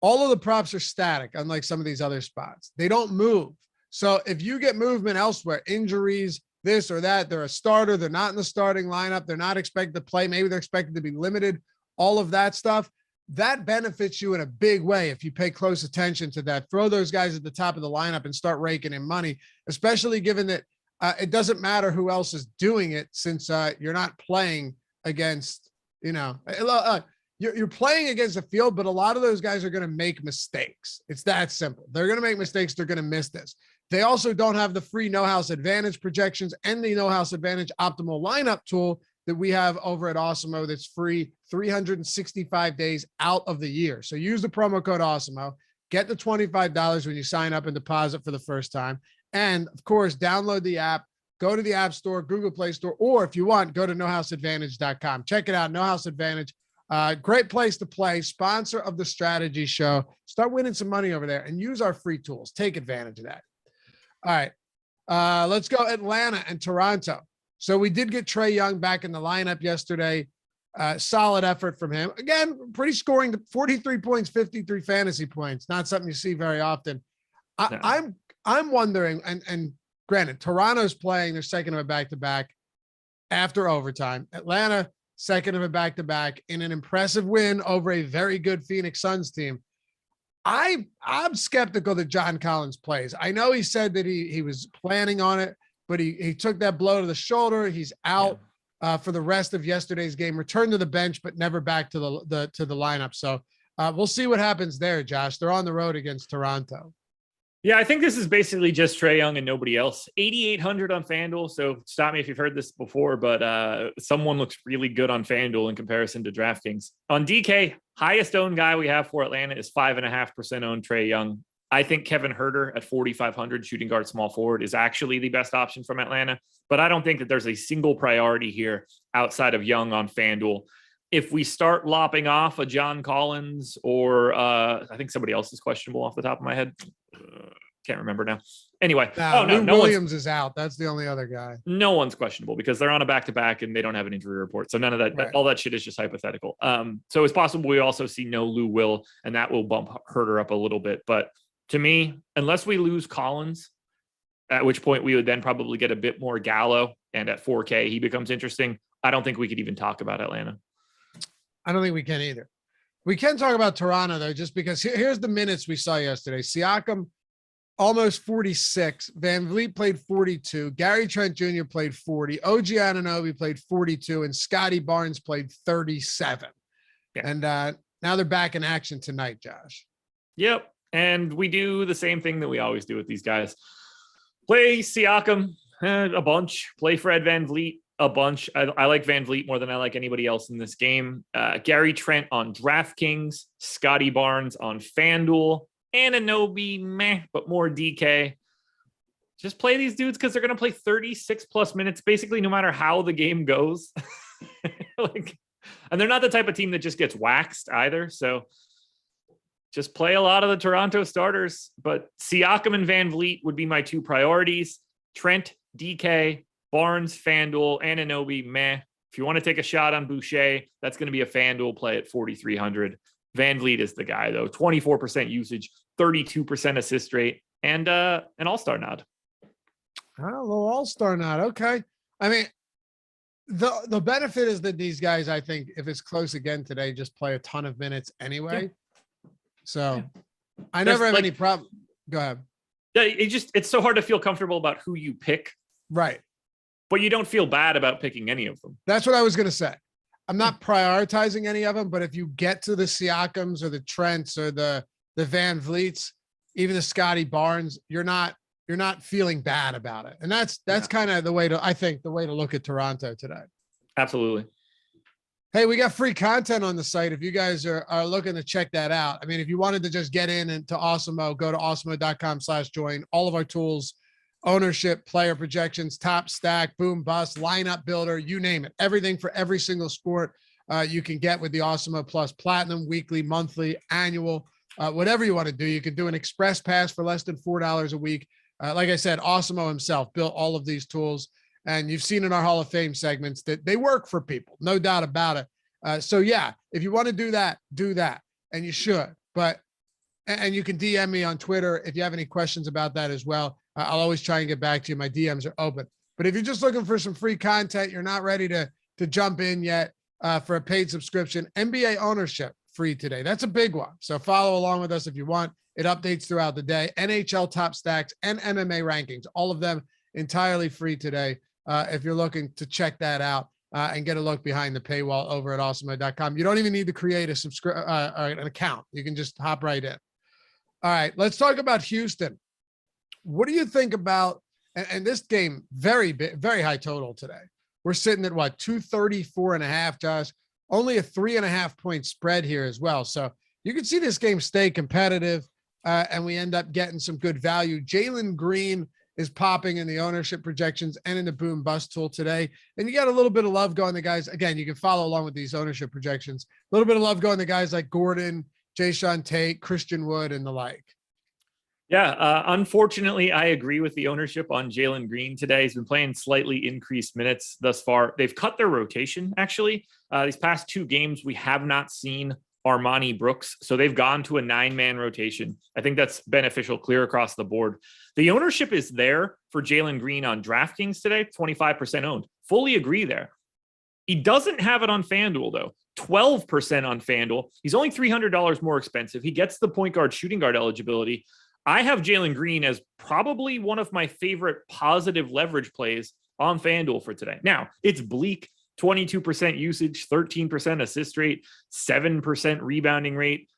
All of the props are static, unlike some of these other spots. They don't move. So if you get movement elsewhere, injuries, this or that, they're a starter, they're not in the starting lineup, they're not expected to play, maybe they're expected to be limited, all of that stuff, that benefits you in a big way if you pay close attention to that. Throw those guys at the top of the lineup and start raking in money, especially given that it doesn't matter who else is doing it, since you're not playing against, you're playing against the field, but a lot of those guys are going to make mistakes. It's that simple. They're going to make mistakes. They're going to miss this. They also don't have the free no house advantage projections and the no house advantage optimal lineup tool that we have over at Awesemo that's free 365 days out of the year. So use the promo code Awesemo, get the $25 when you sign up and deposit for the first time. And of course, download the app, go to the App Store, Google Play Store, or if you want, go to nohouseadvantage.com. Check it out. No House Advantage. Great place to play. Sponsor of the Strategy Show. Start winning some money over there and use our free tools. Take advantage of that. All right. Let's go Atlanta and Toronto. So we did get Trae Young back in the lineup yesterday. Solid effort from him. Again, pretty scoring, 43 points, 53 fantasy points. Not something you see very often. I'm wondering, and granted, Toronto's playing their second of a back-to-back after overtime. Atlanta, second of a back-to-back in an impressive win over a very good Phoenix Suns team. I'm skeptical that John Collins plays. I know he said that he was planning on it, but he took that blow to the shoulder. He's out for the rest of yesterday's game, returned to the bench, but never back to the lineup. So we'll see what happens there, Josh. They're on the road against Toronto. Yeah, I think this is basically just Trae Young and nobody else. 8,800 on FanDuel. So stop me if you've heard this before, but someone looks really good on FanDuel in comparison to DraftKings. On DK, highest owned guy we have for Atlanta is 5.5% owned Trae Young. I think Kevin Huerter at 4,500 shooting guard small forward is actually the best option from Atlanta, but I don't think that there's a single priority here outside of Young on FanDuel. If we start lopping off a John Collins or I think somebody else is questionable off the top of my head. Can't remember now. Anyway, no Williams is out. That's the only other guy. No one's questionable because they're on a back-to-back and they don't have an injury report. So none of that, right. All that shit is just hypothetical. So it's possible we also see no Lou Will, and that will bump Huerter up a little bit. But to me, unless we lose Collins, at which point we would then probably get a bit more Gallo, and at 4K he becomes interesting. I don't think we could even talk about Atlanta. I don't think we can either. We can talk about Toronto though, just because here's the minutes we saw yesterday. Siakam, almost 46. Van Vliet played 42. Gary Trent Jr. played 40. OG Anunoby played 42. And Scotty Barnes played 37. Yeah. And now they're back in action tonight, Josh. Yep. And we do the same thing that we always do with these guys. Play Siakam a bunch. Play Fred Van Vliet a bunch. I like Van Vliet more than I like anybody else in this game. Gary Trent on DraftKings. Scotty Barnes on FanDuel. Anunoby, meh, but more DK. Just play these dudes because they're going to play 36 plus minutes, basically, no matter how the game goes. And they're not the type of team that just gets waxed either. So just play a lot of the Toronto starters. But Siakam and Van Vliet would be my two priorities. Trent, DK, Barnes, FanDuel, Anunoby, meh. If you want to take a shot on Boucher, that's going to be a FanDuel play at 4,300. Van Vliet is the guy, though. 24% usage, 32% assist rate, and an all-star nod. Oh, a little all-star nod. Okay. I mean, the benefit is that these guys, I think, if it's close again today, just play a ton of minutes anyway. Yeah. So I never have any problem. Go ahead. It's so hard to feel comfortable about who you pick. Right. But you don't feel bad about picking any of them. That's what I was going to say. I'm not prioritizing any of them, but if you get to the Siakams or the Trents or the Van Vliets, even the Scotty Barnes, you're not feeling bad about it. And that's kind of the way to look at Toronto today. Absolutely. Hey, we got free content on the site. If you guys are looking to check that out. I mean, if you wanted to just get in into Awesemo, go to awesemo.com/join. All of our tools, ownership, player projections, top stack, boom, bust, lineup builder, you name it. Everything for every single sport you can get with the Awesemo Plus Platinum, weekly, monthly, annual, whatever you want to do. You can do an express pass for less than $4 a week. Like I said, Awesemo himself built all of these tools, and you've seen in our Hall of Fame segments that they work for people, no doubt about it. So yeah, if you want to do that, and you should. And you can DM me on Twitter if you have any questions about that as well. I'll always try and get back to you. My DMs are open. But if you're just looking for some free content, you're not ready to jump in yet for a paid subscription, NBA ownership free today. That's a big one. So follow along with us if you want. It updates throughout the day. NHL top stacks and MMA rankings, all of them entirely free today. If you're looking to check that out and get a look behind the paywall over at awesemo.com. You don't even need to create an account. You can just hop right in. All right, let's talk about Houston. What do you think about, and this game, very high total today. We're sitting at what, 234.5, Josh, only a 3.5 point spread here as well. So you can see this game stay competitive and we end up getting some good value. Jalen Green is popping in the ownership projections and in the boom bust tool today. And you got a little bit of love going to guys. Again, you can follow along with these ownership projections, a little bit of love going to guys like Gordon, Jayshawn Tate, Christian Wood, and the like. Yeah, unfortunately, I agree with the ownership on Jalen Green today. He's been playing slightly increased minutes thus far. They've cut their rotation, actually. These past 2 games, we have not seen Armani Brooks, so they've gone to a 9-man rotation. I think that's beneficial clear across the board. The ownership is there for Jalen Green on DraftKings today, 25% owned. Fully agree there. He doesn't have it on FanDuel, though. 12% on FanDuel. He's only $300 more expensive. He gets the point guard, shooting guard eligibility. I have Jalen Green as probably one of my favorite positive leverage plays on FanDuel for today. Now, it's bleak. 22% usage, 13% assist rate, 7% rebounding rate,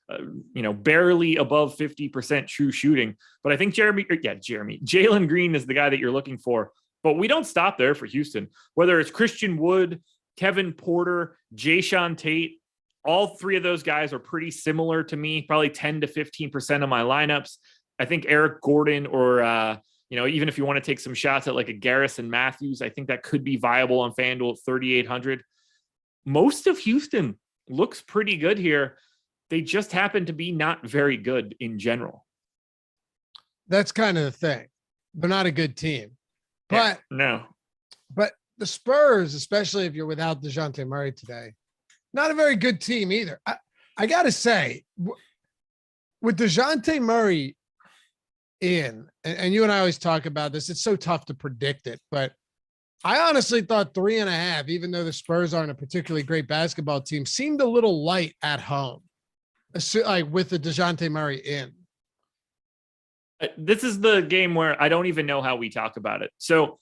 barely above 50% true shooting. But I think Jalen Green is the guy that you're looking for. But we don't stop there for Houston. Whether it's Christian Wood, Kevin Porter, Jayshawn Tate, all 3 of those guys are pretty similar to me, probably 10 to 15% of my lineups. I think Eric Gordon or, even if you want to take some shots at like a Garrison Matthews, I think that could be viable on FanDuel at 3,800. Most of Houston looks pretty good here. They just happen to be not very good in general. That's kind of the thing. They're not a good team. But no. But the Spurs, especially if you're without DeJounte Murray today, not a very good team either. I got to say, with DeJounte Murray in, and you and I always talk about this, it's so tough to predict it, but I honestly thought 3.5, even though the Spurs aren't a particularly great basketball team, seemed a little light at home, like with the DeJounte Murray in. This is the game where I don't even know how we talk about it. So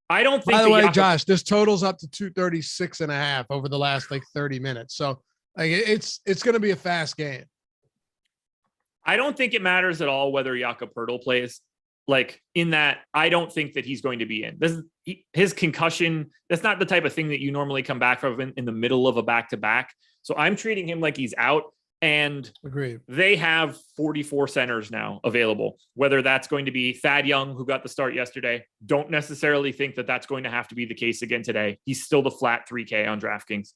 I don't think. By the way, Josh, this totals up to 236.5 over the last 30 minutes. So like it's going to be a fast game. I don't think it matters at all whether Jakob Poeltl plays. Like in that, I don't think that he's going to be in. His concussion. That's not the type of thing that you normally come back from in the middle of a back-to-back. So I'm treating him like he's out. And agreed. They have 44 centers now available, whether that's going to be Thad Young, who got the start yesterday. Don't necessarily think that that's going to have to be the case again today. He's still the flat 3K on DraftKings.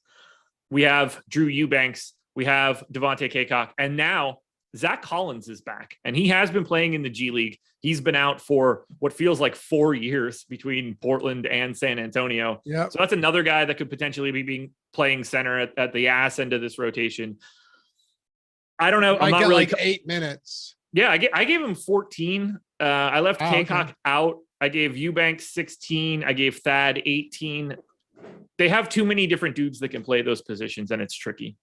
We have Drew Eubanks. We have Devontae Cacok. And now Zach Collins is back, and he has been playing in the G League. He's been out for what feels like 4 years between Portland and San Antonio. Yeah. So that's another guy that could potentially be playing center at the ass end of this rotation. I don't know. I'm not really 8 minutes. Yeah, I gave him 14. I left Cacok out. I gave Eubanks 16. I gave Thad 18. They have too many different dudes that can play those positions, and it's tricky.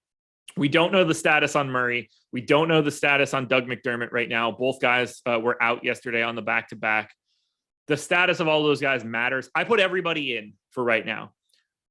We don't know the status on Murray. We don't know the status on Doug McDermott right now. Both guys were out yesterday on the back-to-back. The status of all those guys matters. I put everybody in for right now.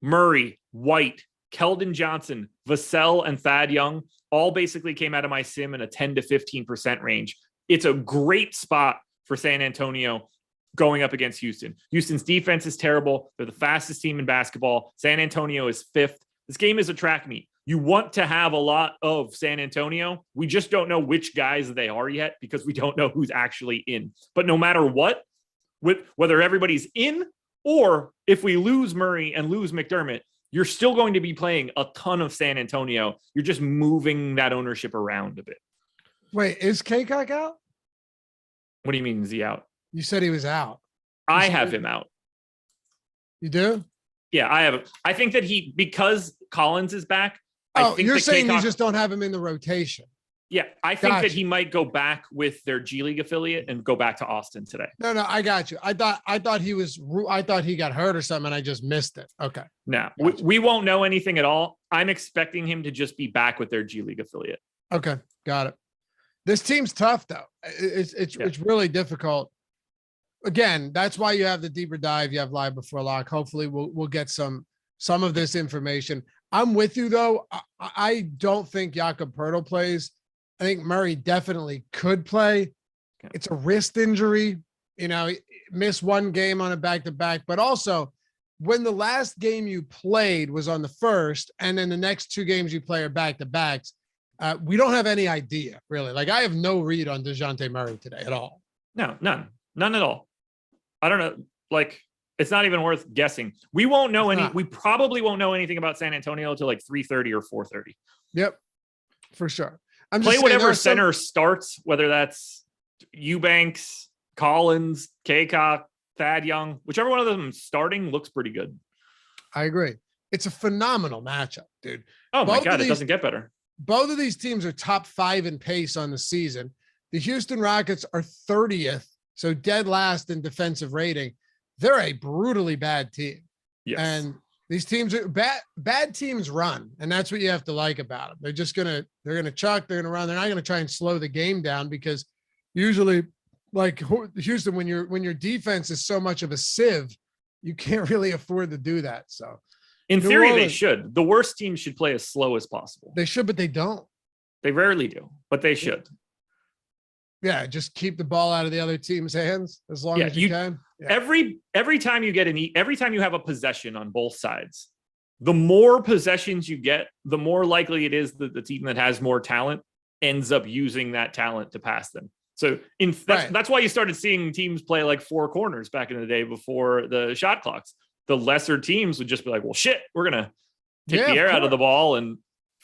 Murray, White, Keldon Johnson, Vassell, and Thad Young all basically came out of my sim in a 10 to 15% range. It's a great spot for San Antonio going up against Houston. Houston's defense is terrible. They're the fastest team in basketball. San Antonio is 5th. This game is a track meet. You want to have a lot of San Antonio. We just don't know which guys they are yet because we don't know who's actually in. But no matter what, whether everybody's in or if we lose Murray and lose McDermott, you're still going to be playing a ton of San Antonio. You're just moving that ownership around a bit. Wait, is Cacok out? What do you mean, is he out? You said he was out. I have him out. You do? Yeah, I have him. I think that because Collins is back. Oh, you're saying you just don't have him in the rotation. Yeah, I think that he might go back with their G League affiliate and go back to Austin today. No, I got you. I thought he got hurt or something. And I just missed it. Okay. No, we won't know anything at all. I'm expecting him to just be back with their G League affiliate. Okay, got it. This team's tough though. It's really difficult. Again, that's why you have the deeper dive. You have live before lock. Hopefully, we'll get some of this information. I'm with you though. I don't think Jakob Poeltl plays. I think Murray definitely could play. Okay. It's a wrist injury. Miss one game on a back-to-back, but also when the last game you played was on the first, and then the next 2 games you play are back-to-backs, we don't have any idea really. Like I have no read on DeJounte Murray today at all. No, none at all. I don't know. Like it's not even worth guessing. We won't know we probably won't know anything about San Antonio until like 3:30 or 4:30. Yep, for sure. I'm just play whatever center starts, whether that's Eubanks, Collins, Kaycock, Thad Young, whichever one of them starting looks pretty good. I agree. It's a phenomenal matchup, dude. Oh my God, it doesn't get better. Both of these teams are top 5 in pace on the season. The Houston Rockets are 30th, so dead last in defensive rating. They're a brutally bad team. Yes. And these teams are bad teams run. And that's what you have to like about them. They're going to chuck, they're going to run. They're not going to try and slow the game down, because usually, like Houston, when your defense is so much of a sieve, you can't really afford to do that. So in theory, they should. The worst teams should play as slow as possible. They should, but they don't. They rarely do, but they should. Yeah, just keep the ball out of the other team's hands as long as you can. Yeah. Every time you get every time you have a possession on both sides, the more possessions you get, the more likely it is that the team that has more talent ends up using that talent to pass them. So that's why you started seeing teams play like 4 corners back in the day before the shot clocks. The lesser teams would just be like, well, shit, we're going to take the air out of the ball. And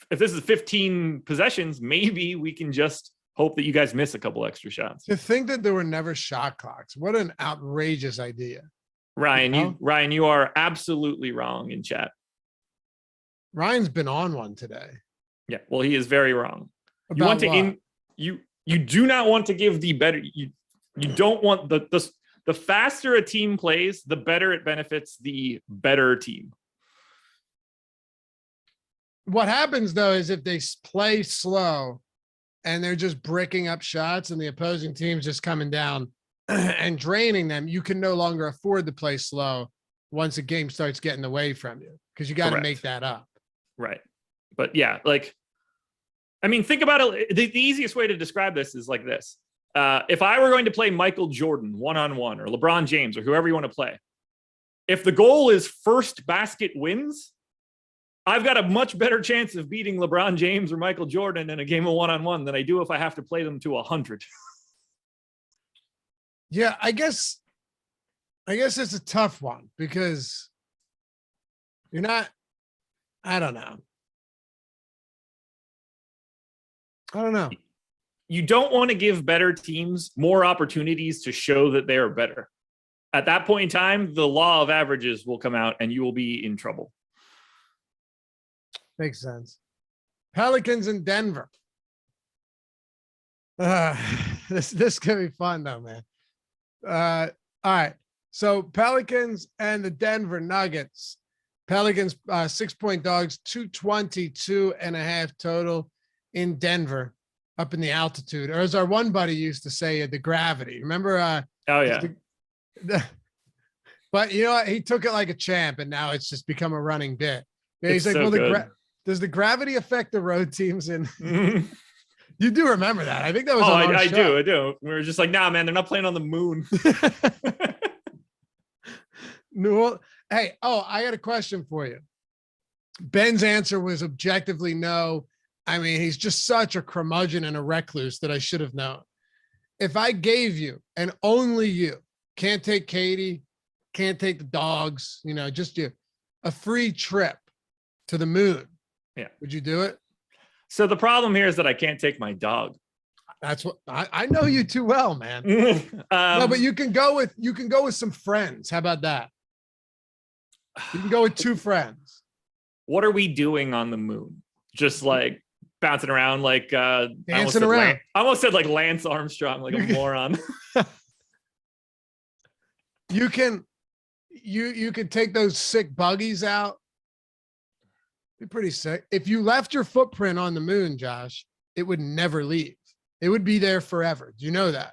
if this is 15 possessions, maybe we can just hope that you guys miss a couple extra shots. To think that there were never shot clocks. What an outrageous idea. Ryan, you are absolutely wrong in chat. Ryan's been on one today. Yeah, well, he is very wrong. About You do not want to give the better. You don't want the faster a team plays, the better it benefits the better team. What happens though is if they play slow and they're just bricking up shots and the opposing team's just coming down and draining them, you can no longer afford to play slow once a game starts getting away from you, because you got to make that up. Right. But yeah, like, I mean, think about it. The easiest way to describe this is like this. If I were going to play Michael Jordan one-on-one, or LeBron James, or whoever you want to play, if the goal is first basket wins, I've got a much better chance of beating LeBron James or Michael Jordan in a game of one-on-one than I do if I have to play them to 100. Yeah, I guess it's a tough one, because you're not, I don't know. You don't want to give better teams more opportunities to show that they are better. At that point in time, the law of averages will come out and you will be in trouble. Makes sense. Pelicans in Denver. This could be fun though, man. All right. So Pelicans and the Denver Nuggets. Pelicans 6-point dogs, 222.5 total in Denver, up in the altitude, or as our one buddy used to say, the gravity. Remember? Oh yeah. But you know what? He took it like a champ, and now it's just become a running bit. Yeah, he's it's like, so well, does the gravity affect the road teams? And you do remember that? I think that was. I do. We were just like, nah, man, they're not playing on the moon. No. Hey, I got a question for you. Ben's answer was objectively no. I mean, he's just such a curmudgeon and a recluse that I should have known. If I gave you, and only you, can't take Katie, can't take the dogs, just you, a free trip to the moon. Yeah. Would you do it? So the problem here is that I can't take my dog. That's what I know you too well, man. No, but you can go with some friends. How about that? You can go with 2 friends. What are we doing on the moon? Just like bouncing around, like dancing around. I almost said like Lance Armstrong, like a moron. You can take those sick buggies out. Be pretty sick. If you left your footprint on the moon, Josh, it would never leave. It would be there forever. Do you know that?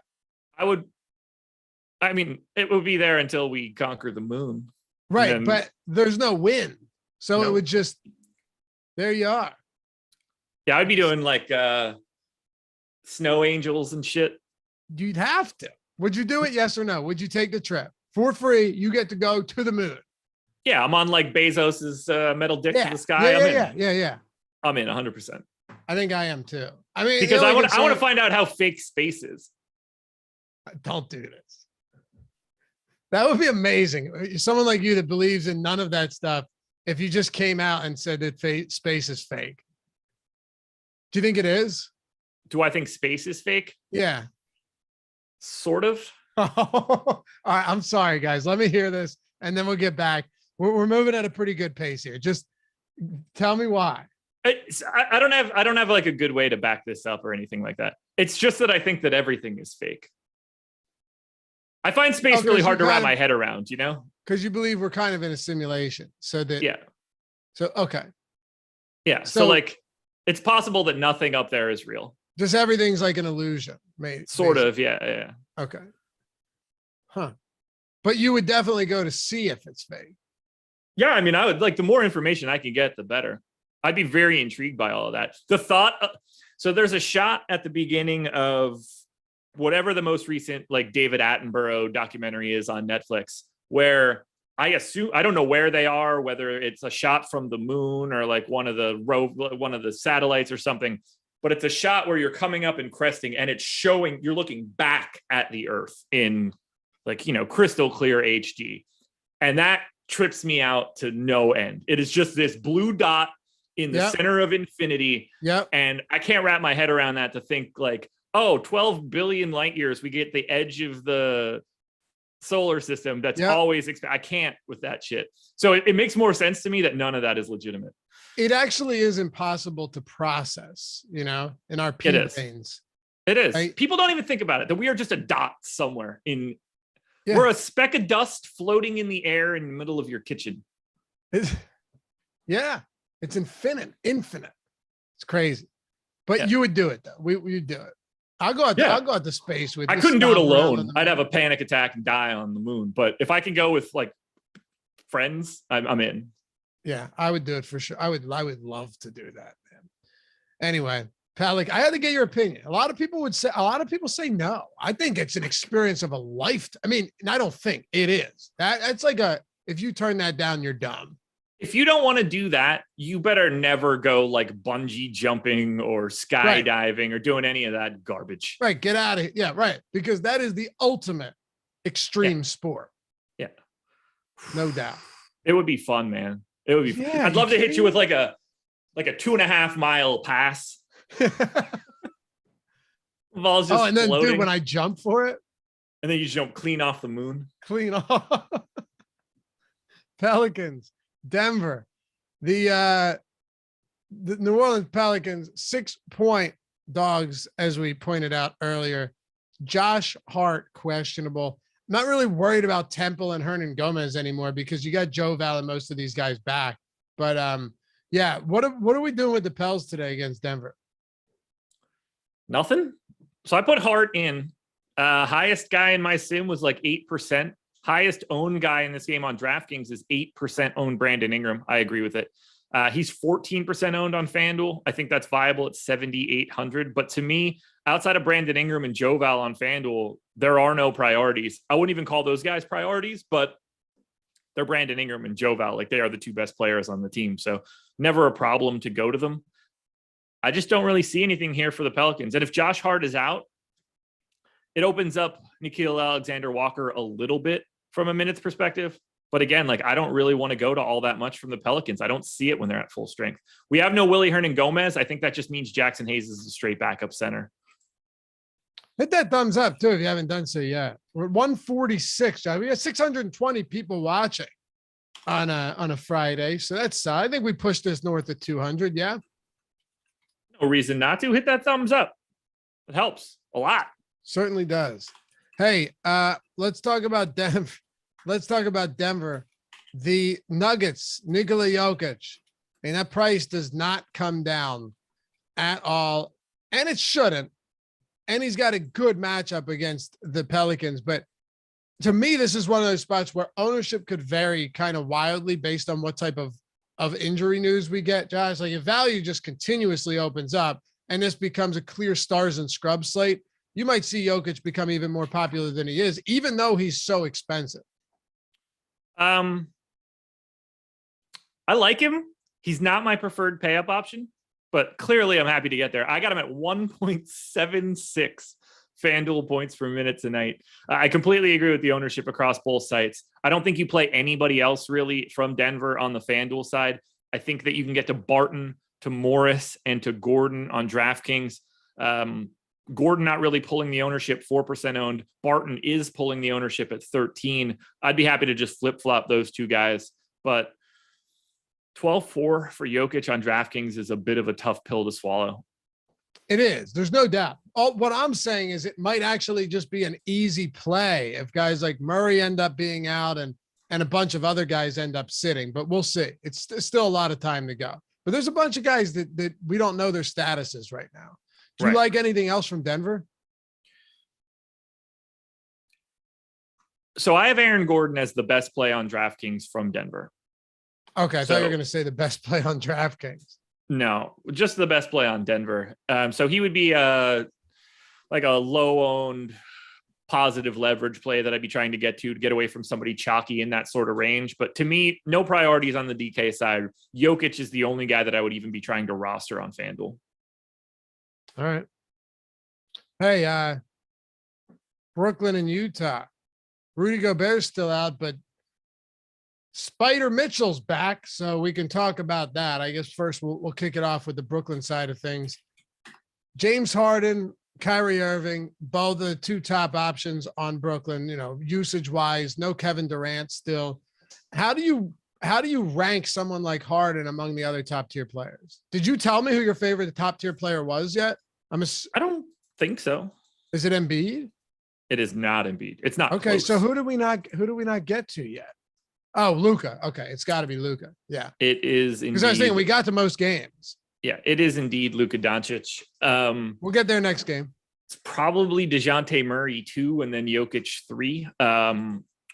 I mean, it would be there until we conquer the moon. Right, but there's no wind. So it would just, there you are. Yeah, I'd be doing like snow angels and shit. You'd have to. Would you do it? Yes or no? Would you take the trip? For free, you get to go to the moon. Yeah, I'm on like Bezos's metal dick to the sky. Yeah. I'm in 100%. I think I am too. I mean, because I want to find out how fake space is. Don't do this. That would be amazing. Someone like you that believes in none of that stuff, if you just came out and said that space is fake. Do you think it is? Do I think space is fake? Yeah. Sort of. All right, I'm sorry, guys. Let me hear this, and then we'll get back. We're moving at a pretty good pace here. Just tell me why. I don't have like a good way to back this up or anything like that. It's just that I think that everything is fake. I find space really hard to wrap my head around, you know? Because you believe we're kind of in a simulation. So that yeah. So okay. Yeah. So like it's possible that nothing up there is real. Just everything's like an illusion, maybe. Sort of, yeah. Okay. Huh. But you would definitely go to see if it's fake. Yeah, I mean, I would like the more information I can get, the better. I'd be very intrigued by all of that. The thought, so there's a shot at the beginning of whatever the most recent like David Attenborough documentary is on Netflix, where I assume, I don't know where they are, whether it's a shot from the moon or like one of the satellites or something, but it's a shot where you're coming up and cresting and it's showing, you're looking back at the Earth in like, you know, crystal clear HD. And that trips me out to no end. It is just this blue dot in the center of infinity. Yep. And I can't wrap my head around that to think like, oh, 12 billion light years, we get the edge of the solar system. That's always, I can't with that shit. So it makes more sense to me that none of that is legitimate. It actually is impossible to process, you know, in our pea brains. It is. Right? People don't even think about it, that we are just a dot somewhere in, we're a speck of dust floating in the air in the middle of your kitchen. It's infinite. It's crazy. But you would do it though. We'd do it. I'll go out to space with. I couldn't do it alone. I'd have a panic attack and die on the moon. But if I can go with like friends, I'm in. Yeah, I would do it for sure. I would love to do that, man. Anyway, Palik, I had to get your opinion. A lot of people say no. I think it's an experience of a lifetime. I mean, I don't think it is. That's like if you turn that down, you're dumb. If you don't want to do that, you better never go like bungee jumping or skydiving or doing any of that garbage. Right. Get out of here. Yeah, right. Because that is the ultimate extreme sport. Yeah. No doubt. It would be fun, man. It would be fun. I'd love to hit you with like a 2.5 mile pass. Ball's just and then floating. dude, when I jump for it. And then you jump clean off the moon. Clean off. Pelicans. Denver, the New Orleans Pelicans 6-point dogs, as we pointed out earlier. Josh Hart questionable. Not really worried about Temple and Hernan Gomez anymore because you got Joe Val and most of these guys back. But what are we doing with the Pels today against Denver? Nothing. So I put Hart in. Highest guy in my sim was like 8%. Highest owned guy in this game on DraftKings is 8% owned Brandon Ingram. I agree with it. He's 14% owned on FanDuel. I think that's viable at 7,800. But to me, outside of Brandon Ingram and Joe Val on FanDuel, there are no priorities. I wouldn't even call those guys priorities, but they're Brandon Ingram and Joe Val. Like they are the two best players on the team. So never a problem to go to them. I just don't really see anything here for the Pelicans. And if Josh Hart is out, it opens up Nickeil Alexander-Walker a little bit from a minutes perspective. But again, like I don't really want to go to all that much from the Pelicans. I don't see it when they're at full strength. We have no Willie Hernan Gomez. I think that just means Jackson Hayes is a straight backup center. Hit that thumbs up too if you haven't done so yet. We're at 146, John. We got 620 people watching on a Friday. So that's I think we pushed this north of 200. Yeah. No reason not to. Hit that thumbs up. It helps a lot. Certainly does. Hey, let's talk about Denver. The Nuggets, Nikola Jokic. I mean, that price does not come down at all, and it shouldn't. And he's got a good matchup against the Pelicans. But to me, this is one of those spots where ownership could vary kind of wildly based on what type of injury news we get, Josh. Like if value just continuously opens up and this becomes a clear stars and scrubs slate, you might see Jokic become even more popular than he is, even though he's so expensive. I like him. He's not my preferred pay up option, but clearly I'm happy to get there. I got him at 1.76 FanDuel points per minute tonight. I completely agree with the ownership across both sites. I don't think you play anybody else really from Denver on the FanDuel side. I think that you can get to Barton, to Morris, and to Gordon on DraftKings. Gordon not really pulling the ownership, 4% owned. Barton is pulling the ownership at 13. I'd be happy to just flip-flop those two guys. But 12-4 for Jokic on DraftKings is a bit of a tough pill to swallow. It is. There's no doubt. What I'm saying is it might actually just be an easy play if guys like Murray end up being out and a bunch of other guys end up sitting. But we'll see. It's still a lot of time to go. But there's a bunch of guys that we don't know their statuses right now. Do you like anything else from Denver? So I have Aaron Gordon as the best play on DraftKings from Denver. Okay, I thought you were going to say the best play on DraftKings. No, just the best play on Denver. So he would be like a low-owned positive leverage play that I'd be trying to get away from somebody chalky in that sort of range. But to me, no priorities on the DK side. Jokic is the only guy that I would even be trying to roster on FanDuel. All right. Hey, Brooklyn and Utah. Rudy Gobert's still out, but Spider Mitchell's back, so we can talk about that. I guess first we'll kick it off with the Brooklyn side of things. James Harden, Kyrie Irving, both the two top options on Brooklyn, usage wise, no Kevin Durant still. How do you rank someone like Harden among the other top tier players? Did you tell me who your favorite top tier player was yet? I don't think so. Is it Embiid? It is not Embiid. It's not. Okay. Close. So who do we not get to yet? Oh, Luka. Okay. It's gotta be Luka. Yeah. It is. Because I was thinking we got to most games. Yeah, it is indeed Luka Doncic. We'll get there next game. It's probably DeJounte Murray 2 and then Jokic 3.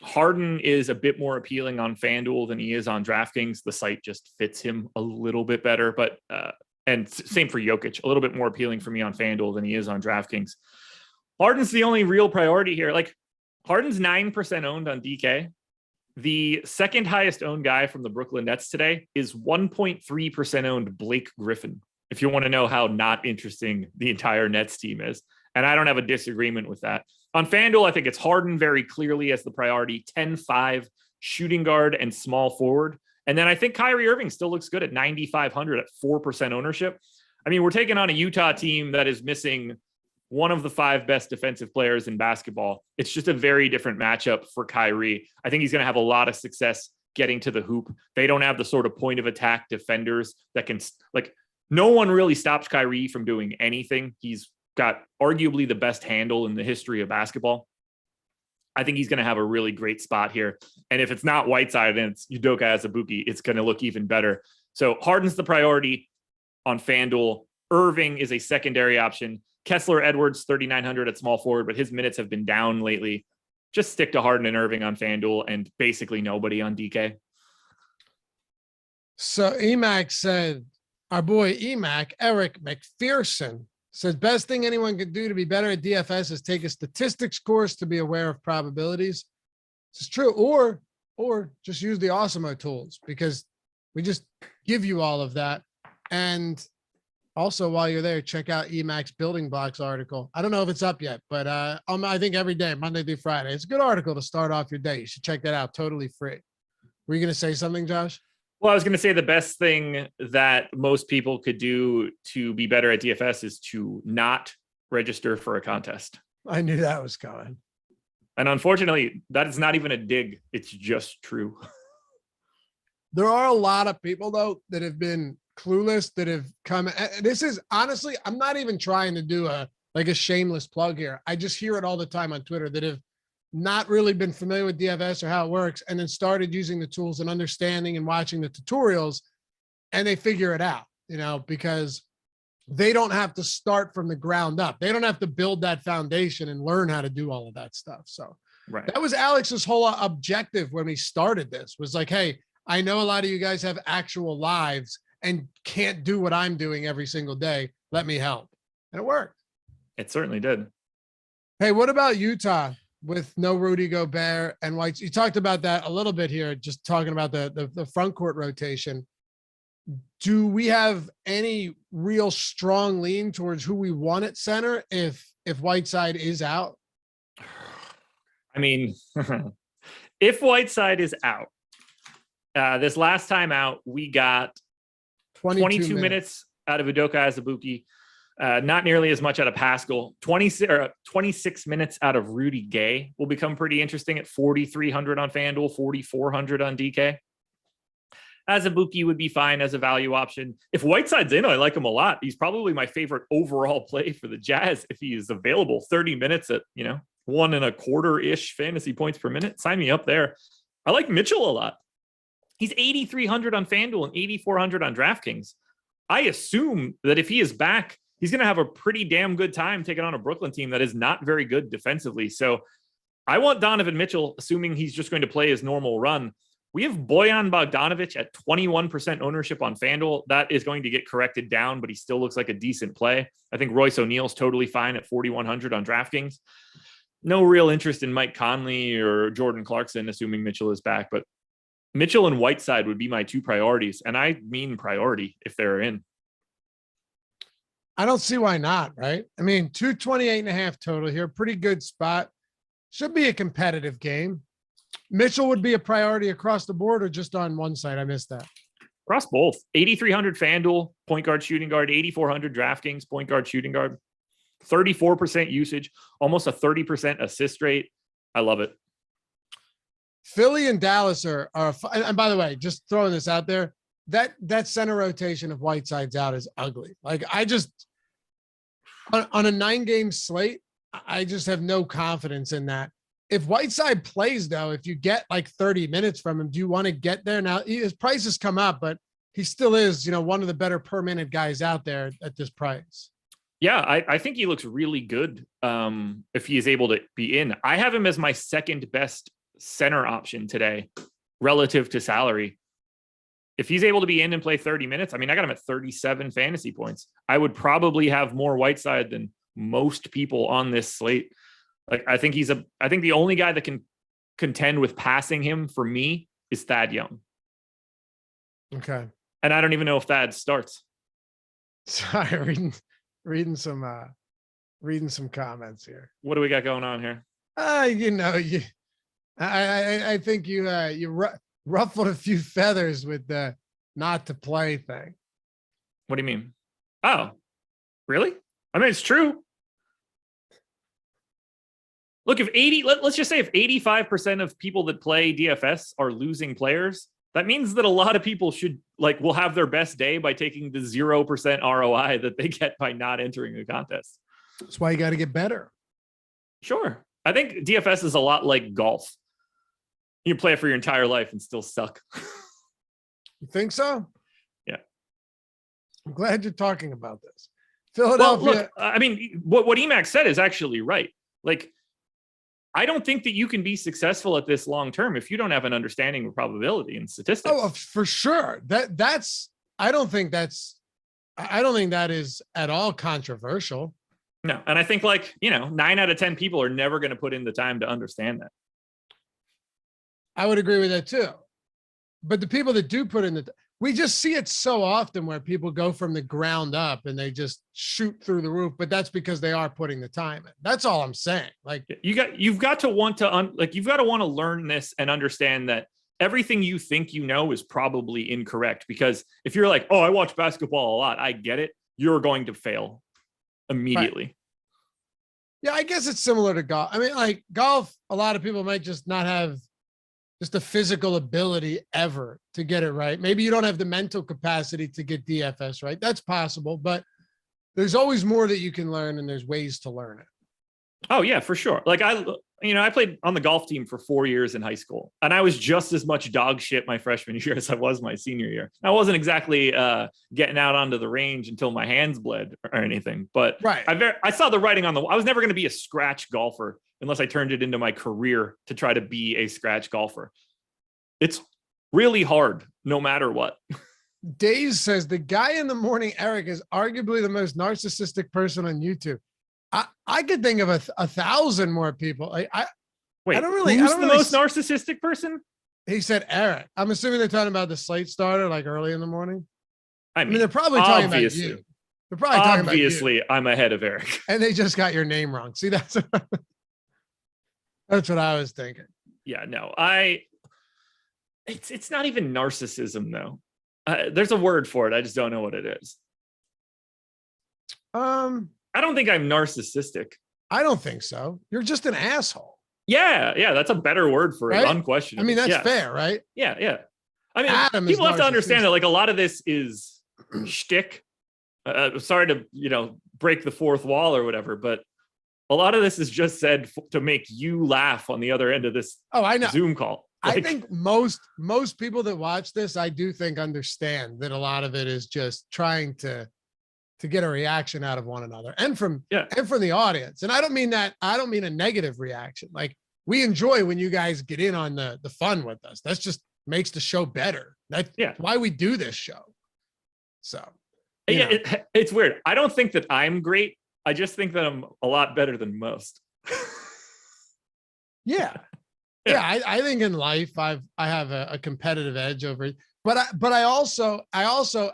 Harden is a bit more appealing on FanDuel than he is on DraftKings. The site just fits him a little bit better, but and same for Jokic, a little bit more appealing for me on FanDuel than he is on DraftKings. Harden's the only real priority here. Like Harden's 9% owned on DK. The second highest owned guy from the Brooklyn Nets today is 1.3% owned Blake Griffin, if you want to know how not interesting the entire Nets team is. And I don't have a disagreement with that. On FanDuel, I think it's Harden very clearly as the priority, 10-5 shooting guard and small forward. And then I think Kyrie Irving still looks good at 9,500 at 4% ownership. I mean, we're taking on a Utah team that is missing one of the 5 best defensive players in basketball. It's just a very different matchup for Kyrie. I think he's going to have a lot of success getting to the hoop. They don't have the sort of point of attack defenders that can, like, no one really stops Kyrie from doing anything. He's got arguably the best handle in the history of basketball. I think he's going to have a really great spot here. And if it's not Whiteside and it's Udoka Azubuike, it's going to look even better. So Harden's the priority on FanDuel. Irving is a secondary option. Kessler Edwards, 3,900 at small forward, but his minutes have been down lately. Just stick to Harden and Irving on FanDuel and basically nobody on DK. So Emac said, our boy Emac, Eric McPherson, says best thing anyone could do to be better at DFS is take a statistics course to be aware of probabilities. This is true. Or just use the Awesemo tools because we just give you all of that. And also, while you're there, check out Emac's Building Blocks article. I don't know if it's up yet, but I think every day, Monday through Friday. It's a good article to start off your day. You should check that out. Totally free. Were you going to say something, Josh? Well, I was going to say the best thing that most people could do to be better at DFS is to not register for a contest. I knew that was coming. And unfortunately, that is not even a dig. It's just true. There are a lot of people, though, that have been clueless that have come. This is honestly, I'm not even trying to do a shameless plug here. I just hear it all the time on Twitter that have not really been familiar with DFS or how it works and then started using the tools and understanding and watching the tutorials and they figure it out, because they don't have to start from the ground up. They don't have to build that foundation and learn how to do all of that stuff. So right. That was Alex's whole objective when we started this was like, hey, I know a lot of you guys have actual lives and can't do what I'm doing every single day. Let me help. And it worked. It certainly did. Hey, what about Utah with no Rudy Gobert and White? You talked about that a little bit here, just talking about the front court rotation. Do we have any real strong lean towards who we want at center if Whiteside is out? I mean, if Whiteside is out, this last time out, we got 22 minutes out of Udoka Azubuike. Not nearly as much out of Pascal. 26 minutes out of Rudy Gay will become pretty interesting at 4,300 on FanDuel, 4,400 on DK. As a bookie would be fine as a value option. If Whiteside's in, I like him a lot. He's probably my favorite overall play for the Jazz if he is available. 30 minutes at, 1.25-ish fantasy points per minute. Sign me up there. I like Mitchell a lot. He's 8,300 on FanDuel and 8,400 on DraftKings. I assume that if he is back, he's going to have a pretty damn good time taking on a Brooklyn team that is not very good defensively. So I want Donovan Mitchell, assuming he's just going to play his normal run. We have Bojan Bogdanovic at 21% ownership on FanDuel. That is going to get corrected down, but he still looks like a decent play. I think Royce O'Neal's totally fine at 4,100 on DraftKings. No real interest in Mike Conley or Jordan Clarkson, assuming Mitchell is back, but Mitchell and Whiteside would be my two priorities. And I mean priority if they're in. I don't see why not, right? I mean, 228.5 total here. Pretty good spot. Should be a competitive game. Mitchell would be a priority across the board or just on one side? I missed that. Across both. 8,300 FanDuel, point guard, shooting guard, 8,400 DraftKings, point guard, shooting guard, 34% usage, almost a 30% assist rate. I love it. Philly and Dallas are and by the way, just throwing this out there, that center rotation of Whiteside's out is ugly. Like I just, on a 9-game slate, I just have no confidence in that. If Whiteside plays though, if you get like 30 minutes from him, do you want to get there? Now his price has come up, but he still is, one of the better per minute guys out there at this price. Yeah, I think he looks really good if he is able to be in. I have him as my second best center option today relative to salary. If he's able to be in and play 30 minutes, I mean, I got him at 37 fantasy points. I would probably have more Whiteside than most people on this slate. Like, I think the only guy that can contend with passing him for me is Thad Young. Okay. And I don't even know if Thad starts. Sorry, reading some comments here. What do we got going on here? I think you ruffled a few feathers with the not to play thing. What do you mean? Oh, really? I mean, it's true. Look, let's just say if 85% of people that play DFS are losing players, that means that a lot of people will have their best day by taking the 0% ROI that they get by not entering a contest. That's why you got to get better. Sure. I think DFS is a lot like golf. You can play it for your entire life and still suck. You think so? Yeah. I'm glad you're talking about this. Philadelphia. Well, look, I mean, what Emax said is actually right. Like, I don't think that you can be successful at this long term if you don't have an understanding of probability and statistics. Oh, for sure. I don't think that is at all controversial. No. And I think 9 out of 10 people are never going to put in the time to understand that. I would agree with that too. But the people that do put in we just see it so often where people go from the ground up and they just shoot through the roof, but that's because they are putting the time in. That's all I'm saying. Like you've got to want to learn this and understand that everything you think is probably incorrect. Because if you're like, oh, I watch basketball a lot, I get it, you're going to fail immediately. Right. Yeah, I guess it's similar to golf. I mean, like golf, a lot of people might just not have just the physical ability ever to get it right. Maybe you don't have the mental capacity to get DFS right. That's possible, but there's always more that you can learn and there's ways to learn it. Oh yeah, for sure. Like I played on the golf team for 4 years in high school and I was just as much dog shit my freshman year as I was my senior year. I wasn't exactly getting out onto the range until my hands bled or anything, but right. I saw the writing on the wall. I was never going to be a scratch golfer unless I turned it into my career to try to be a scratch golfer. It's really hard no matter what. Days says the guy in the morning, Eric, is arguably the most narcissistic person on YouTube. I could think of 1,000 more people. Wait, I don't really. Who's the most narcissistic person? He said Eric. I'm assuming they're talking about the slate starter like early in the morning. I mean they're probably talking about you. They're probably talking about you. I'm ahead of Eric. And they just got your name wrong. See, that's what I was thinking. Yeah, no, it's not even narcissism though. There's a word for it. I just don't know what it is. I don't think I'm narcissistic. I don't think so. You're just an asshole. Yeah, that's a better word for it, Right? unquestionably. I mean, that's fair, right? Yeah. I mean, Adam is people have to understand that narcissistic. like a lot of this is shtick. Sorry to break the fourth wall or whatever, but a lot of this is just said to make you laugh on the other end of this Oh, I know. Zoom call. I think most people that watch this, I do think understand that a lot of it is just trying to get a reaction out of one another and from the audience. And I don't mean a negative reaction. Like, we enjoy when you guys get in on the fun with us. That's just makes the show better. That's why we do this show. So it's weird. I don't think that I'm great. I just think that I'm a lot better than most. I think in life I have a competitive edge over it. But I also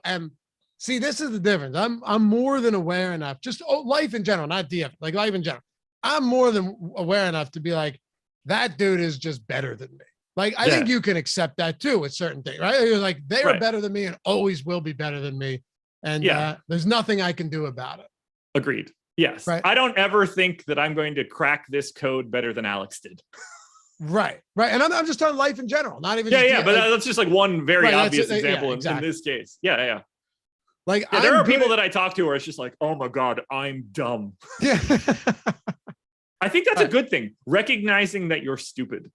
am. See, this is the difference. I'm more than aware enough, just life in general, not DF, like life in general. I'm more than aware enough to be like, that dude is just better than me. Like, I think you can accept that too with certain things, right? You're like, they are better than me and always will be better than me. And there's nothing I can do about it. Agreed. Yes. Right. I don't ever think that I'm going to crack this code better than Alex did. Right. And I'm just talking life in general, not even. But that's just like one very obvious example in this case. Yeah. Like, there are people that I talk to where it's just like, oh my God, I'm dumb. Yeah. I think that's a good thing. Recognizing that you're stupid.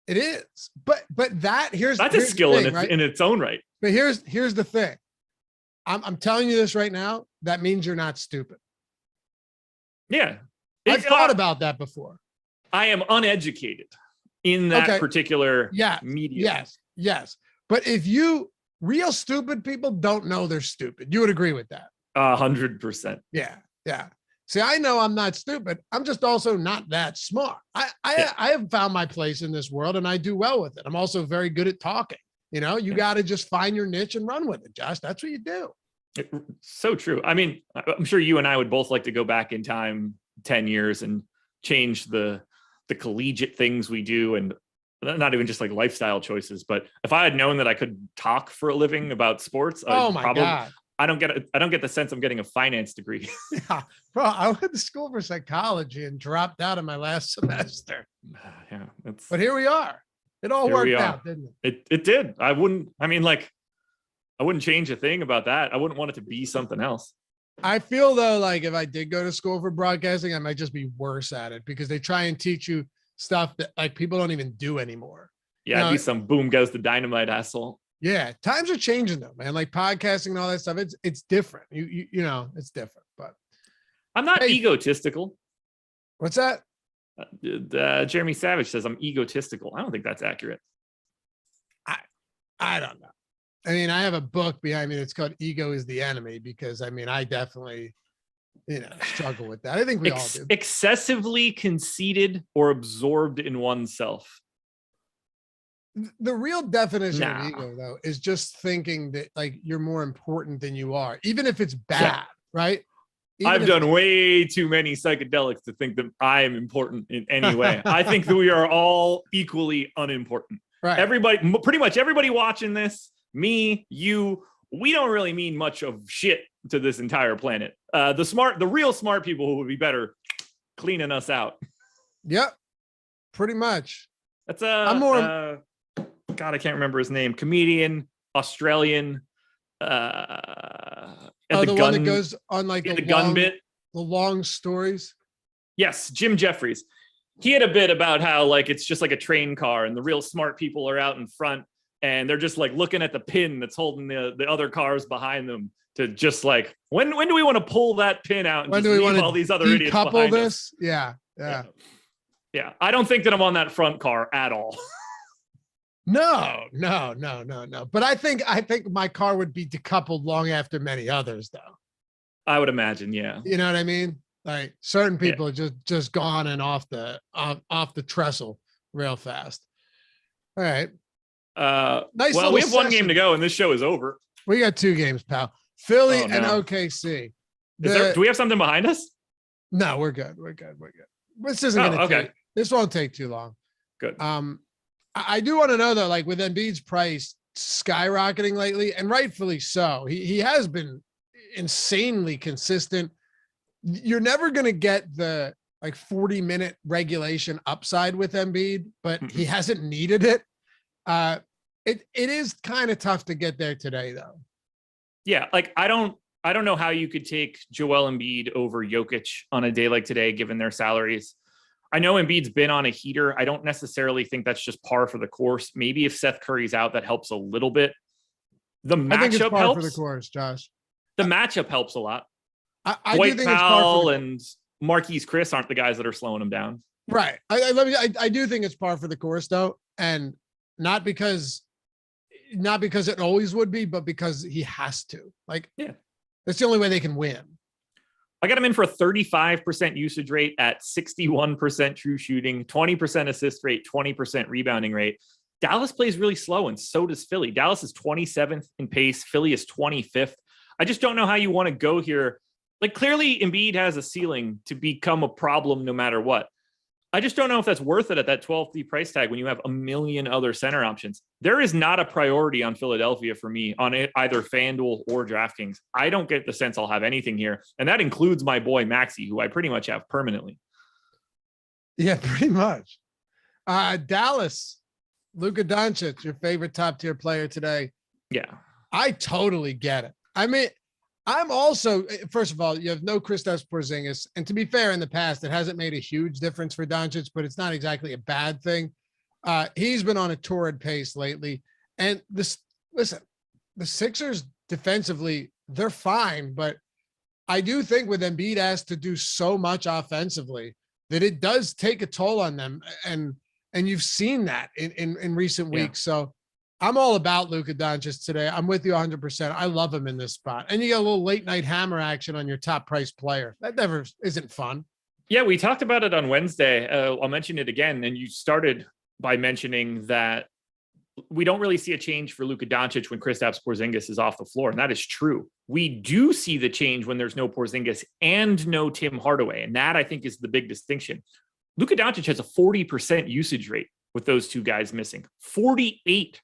It is. But that's a skill in its own right. But here's the thing. I'm telling you this right now. That means you're not stupid. Yeah. I've thought about that before. I am uneducated in that particular media. Yes. But real stupid people don't know they're stupid. You would agree with that? 100%. Yeah. See, I know I'm not stupid. I'm just also not that smart. I have found my place in this world and I do well with it. I'm also very good at talking. You got to just find your niche and run with it, Josh. That's what you do. So true. I mean, I'm sure you and I would both like to go back in time 10 years and change the collegiate things we do, and not even just like lifestyle choices. But if I had known that I could talk for a living about sports, God. I don't get the sense I'm getting a finance degree. Yeah, bro, I went to school for psychology and dropped out of my last semester. Yeah, but here we are. It all worked out, didn't it? It did. I wouldn't change a thing about that. I wouldn't want it to be something else. I feel though, like if I did go to school for broadcasting, I might just be worse at it because they try and teach you stuff that like people don't even do anymore. Yeah, it'd be some boom goes the dynamite asshole. Yeah, times are changing though, man. Like podcasting and all that stuff, it's different. You know, it's different. But I'm not egotistical. What's that? Jeremy Savage says I'm egotistical. I don't think that's accurate. I don't know. I mean, I have a book behind me that's called Ego is the Enemy because I mean, I definitely, struggle with that. I think we all do. Excessively conceited or absorbed in oneself. The real definition of ego, though, is just thinking that like you're more important than you are, even if it's bad, right? I've done way too many psychedelics to think that I am important in any way. I think that we are all equally unimportant. Right. Pretty much everybody watching this, me, you, we don't really mean much of shit to this entire planet. The real smart people who would be better cleaning us out. Yep. Pretty much. That's God, I can't remember his name. Comedian, Australian. The one that goes on like the gun bit, the long stories. Yes, Jim Jeffries. He had a bit about how like it's just like a train car, and the real smart people are out in front, and they're just like looking at the pin that's holding the other cars behind them to just like when do we want to pull that pin out and when just do we want all these other idiots behind us? Yeah. I don't think that I'm on that front car at all. No. But I think my car would be decoupled long after many others, though. I would imagine, yeah. You know what I mean? Like certain people are just gone and off the trestle real fast. All right. Nice. Well, we have one game to go, and this show is over. We got 2 games, pal. Philly and OKC. Do we have something behind us? No, we're good. This isn't going to take. This won't take too long. Good. I do want to know though, like with Embiid's price skyrocketing lately, and rightfully so. He has been, insanely consistent. You're never going to get the like 40-minute regulation upside with Embiid, but he hasn't needed it. It is kind of tough to get there today, though. Yeah, like I don't know how you could take Joel Embiid over Jokic on a day like today, given their salaries. I know Embiid's been on a heater. I don't necessarily think that's just par for the course. Maybe if Seth Curry's out, that helps a little bit. The matchup helps for the course, Josh. The matchup helps a lot. I Dwight do think Powell and Marquise Chris aren't the guys that are slowing him down. Right. I do think it's par for the course, though, and not because it always would be, but because he has to. Like, yeah, that's the only way they can win. I got him in for a 35% usage rate at 61% true shooting, 20% assist rate, 20% rebounding rate. Dallas plays really slow, and so does Philly. Dallas is 27th in pace. Philly is 25th. I just don't know how you want to go here. Like, clearly Embiid has a ceiling to become a problem no matter what. I just don't know if that's worth it at that 12th price tag when you have a million other center options. There is not a priority on Philadelphia for me on either FanDuel or DraftKings. I don't get the sense I'll have anything here. And that includes my boy Maxey, who I pretty much have permanently. Yeah, pretty much. Dallas, Luka Doncic, your favorite top tier player today. Yeah. I totally get it. I mean, I'm also, first of all, you have no Kristaps Porzingis, and to be fair, in the past, it hasn't made a huge difference for Doncic, but it's not exactly a bad thing. He's been on a torrid pace lately, and listen, the Sixers defensively, they're fine, but I do think with Embiid asked to do so much offensively that it does take a toll on them, and you've seen that in recent weeks. So I'm all about Luka Doncic today. I'm with you 100%. I love him in this spot. And you got a little late night hammer action on your top price player. That never isn't fun. Yeah, we talked about it on Wednesday. I'll mention it again. And you started by mentioning that we don't really see a change for Luka Doncic when Kristaps Porzingis is off the floor. And that is true. We do see the change when there's no Porzingis and no Tim Hardaway. And that, I think, is the big distinction. Luka Doncic has a 40% usage rate with those two guys missing. 48%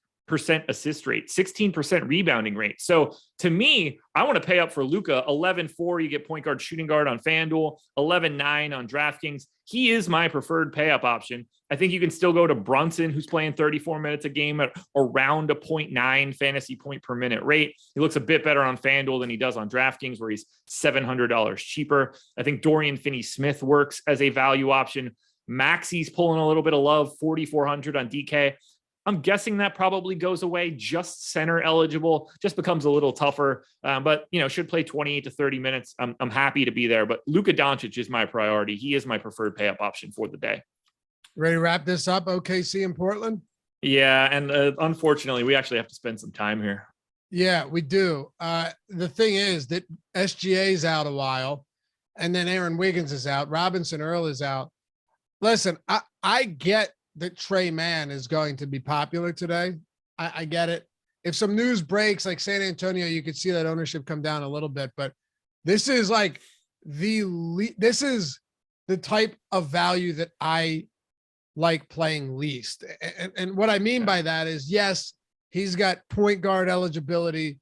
assist rate, 16% rebounding rate. So to me, I want to pay up for Luka. 11.4, you get point guard, shooting guard on FanDuel, 11.9 on DraftKings. He is my preferred pay up option. I think you can still go to Brunson, who's playing 34 minutes a game at around a 0.9 fantasy point per minute rate. He looks a bit better on FanDuel than he does on DraftKings, where he's $700 cheaper. I think Dorian Finney-Smith works as a value option. Maxey's pulling a little bit of love, 4,400 on DK. I'm guessing that probably goes away. Just center eligible, just becomes a little tougher, but should play 28 to 30 minutes. I'm happy to be there, but Luka Doncic is my priority. He is my preferred pay up option for the day. Ready to wrap this up? OKC in Portland. Yeah, and unfortunately, we actually have to spend some time here. Yeah, we do. The thing is that SGA is out a while, and then Aaron Wiggins is out. Robinson Earl is out. Listen, I get that Trey Mann is going to be popular today. I get it. If some news breaks like San Antonio, you could see that ownership come down a little bit, but this is like this is the type of value that I like playing least. And what I mean by that is, yes, he's got point guard eligibility,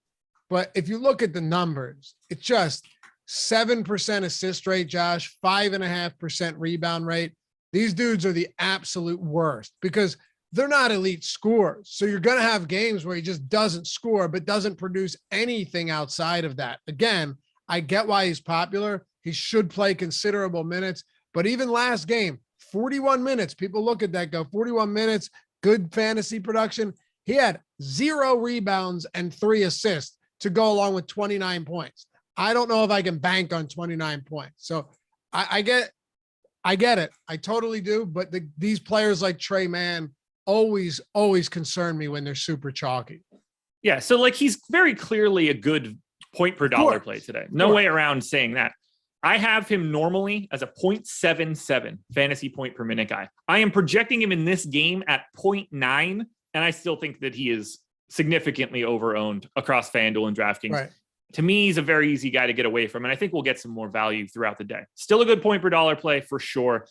but if you look at the numbers, it's just 7% assist rate, Josh, 5.5% rebound rate. These dudes are the absolute worst because they're not elite scorers. So you're going to have games where he just doesn't score, but doesn't produce anything outside of that. Again, I get why he's popular. He should play considerable minutes, but even last game, 41 minutes, people look at that, go 41 minutes, good fantasy production. He had 0 rebounds and 3 assists to go along with 29 points. I don't know if I can bank on 29 points. So I get it. I totally do. But these players like Trey Mann always concern me when they're super chalky. Yeah. So like, he's very clearly a good point per dollar play today. No way around saying that. I have him normally as a 0.77 fantasy point per minute guy. I am projecting him in this game at 0.9. And I still think that he is significantly over-owned across FanDuel and DraftKings. Right. To me, he's a very easy guy to get away from, and I think we'll get some more value throughout the day. Still a good point per dollar play for sure.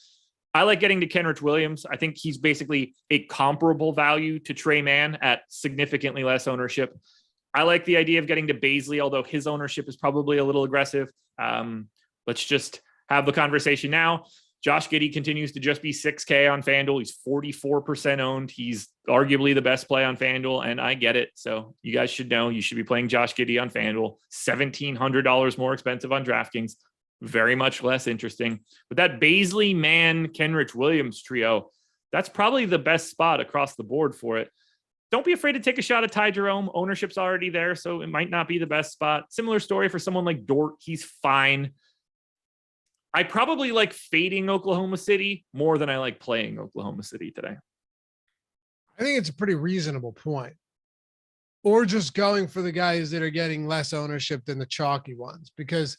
I like getting to Kenrich Williams. I think he's basically a comparable value to Trey Mann at significantly less ownership. I like the idea of getting to Baisley, although his ownership is probably a little aggressive. Let's just have the conversation now. Josh Giddey continues to just be 6K on FanDuel. He's 44% owned. He's arguably the best play on FanDuel, and I get it. So you guys should know you should be playing Josh Giddey on FanDuel. $1,700 more expensive on DraftKings. Very much less interesting. But that Baisley, Mann, Kenrich, Williams trio, that's probably the best spot across the board for it. Don't be afraid to take a shot at Ty Jerome. Ownership's already there, so it might not be the best spot. Similar story for someone like Dort. He's fine. I probably like fading Oklahoma City more than I like playing Oklahoma City today. I think it's a pretty reasonable point. Or just going for the guys that are getting less ownership than the chalky ones, because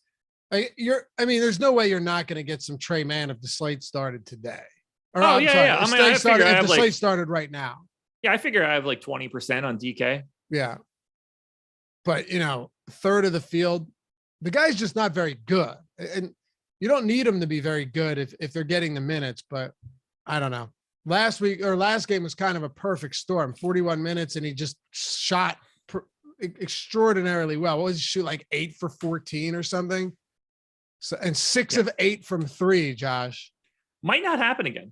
there's no way you're not going to get some Trey Mann if the slate started today. Or, the slate started right now. Yeah, I figure I have like 20% on DK. Yeah. But, third of the field, the guy's just not very good. And you don't need him to be very good if they're getting the minutes, but I don't know. Last game was kind of a perfect storm, 41 minutes, and he just shot extraordinarily well. What was he shoot, like 8 for 14 or something? So, and 6 of 8 from 3, Josh. Might not happen again.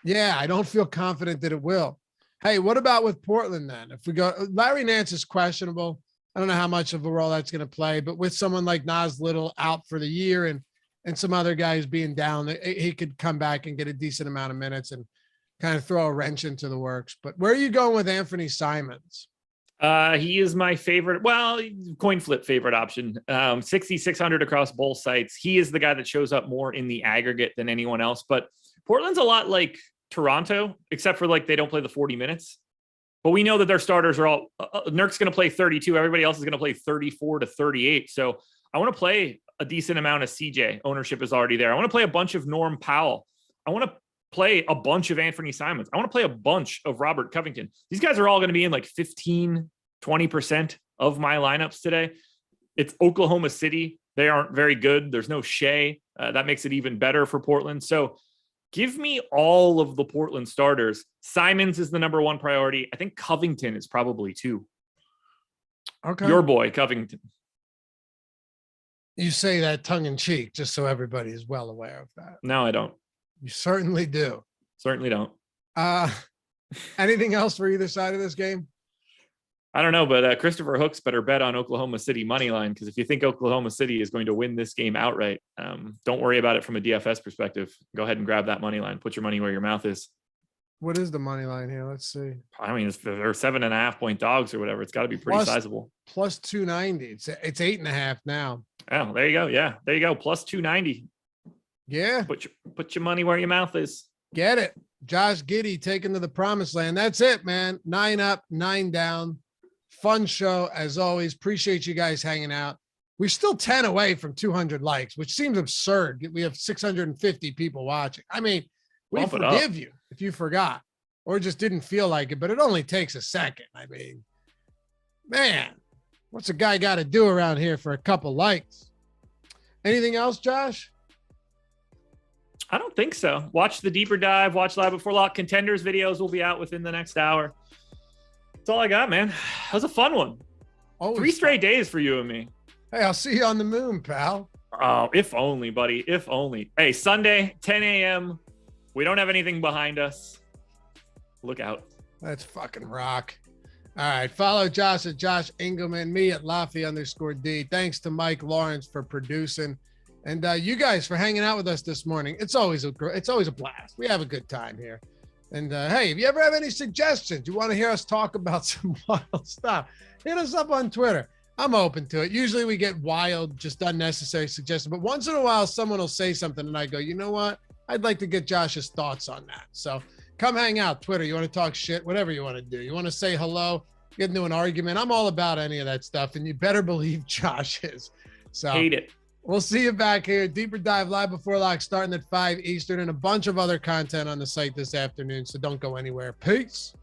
Yeah, I don't feel confident that it will. Hey, what about with Portland then? If we go, Larry Nance is questionable. I don't know how much of a role that's going to play, but with someone like Nas Little out for the year and some other guys being down, he could come back and get a decent amount of minutes and kind of throw a wrench into the works. But where are you going with Anthony Simons? He is my favorite, coin flip favorite option. 6,600 across both sites. He is the guy that shows up more in the aggregate than anyone else. But Portland's a lot like Toronto, except for they don't play the 40 minutes. But we know that their starters are all Nurk's going to play 32. Everybody else is going to play 34 to 38. So I want to play a decent amount of CJ. Ownership is already there. I want to play a bunch of Norm Powell. I want to play a bunch of Anthony Simons. I want to play a bunch of Robert Covington. These guys are all going to be in 15, 20% of my lineups today. It's Oklahoma City. They aren't very good. There's no Shea. That makes it even better for Portland. So give me all of the Portland starters. Simons is the number one priority. I think Covington is probably 2. Okay. Your boy, Covington. You say that tongue in cheek, just so everybody is well aware of that. No, I don't. You certainly do. Certainly don't. Anything else for either side of this game? I don't know, but Christopher Hooks better bet on Oklahoma City money line, because if you think Oklahoma City is going to win this game outright, don't worry about it from a DFS perspective. Go ahead and grab that money line. Put your money where your mouth is. What is the money line here? Let's see. I mean, they're 7.5 point dogs or whatever. It's got to be pretty sizable. Plus 290. It's 8.5 now. Oh, there you go. Yeah, there you go. Plus 290. Yeah. Put your money where your mouth is. Get it. Josh Giddey taken to the promised land. That's it, man. 9 up, 9 down. Fun show as always. Appreciate you guys hanging out. We're still 10 away from 200 likes, which seems absurd. We have 650 people watching. I mean, we forgive you if you forgot or just didn't feel like it, but it only takes a second. I mean, man, what's a guy got to do around here for a couple likes? Anything else, Josh? I don't think so. Watch the deeper dive. Watch Live Before Lock. Contenders videos will be out within the next hour. That's all I got, man. That was a fun one. Always 3 straight days for you and me. Hey, I'll see you on the moon, pal. Oh, if only, buddy. If only. Hey, Sunday, 10 a.m. We don't have anything behind us. Look out. Let's fucking rock. All right. Follow Josh at Josh Engleman, me at Loughy_D. Thanks to Mike Lawrence for producing. And you guys for hanging out with us this morning. It's always a blast. We have a good time here. And hey, if you ever have any suggestions, you want to hear us talk about some wild stuff, hit us up on Twitter. I'm open to it. Usually we get wild, just unnecessary suggestions, but once in a while, someone will say something and I go, you know what? I'd like to get Josh's thoughts on that. So come hang out, Twitter. You want to talk shit, whatever you want to do. You want to say hello, get into an argument. I'm all about any of that stuff. And you better believe Josh is. So hate it. We'll see you back here. Deeper Dive Live Before Lock starting at 5 Eastern and a bunch of other content on the site this afternoon. So don't go anywhere. Peace.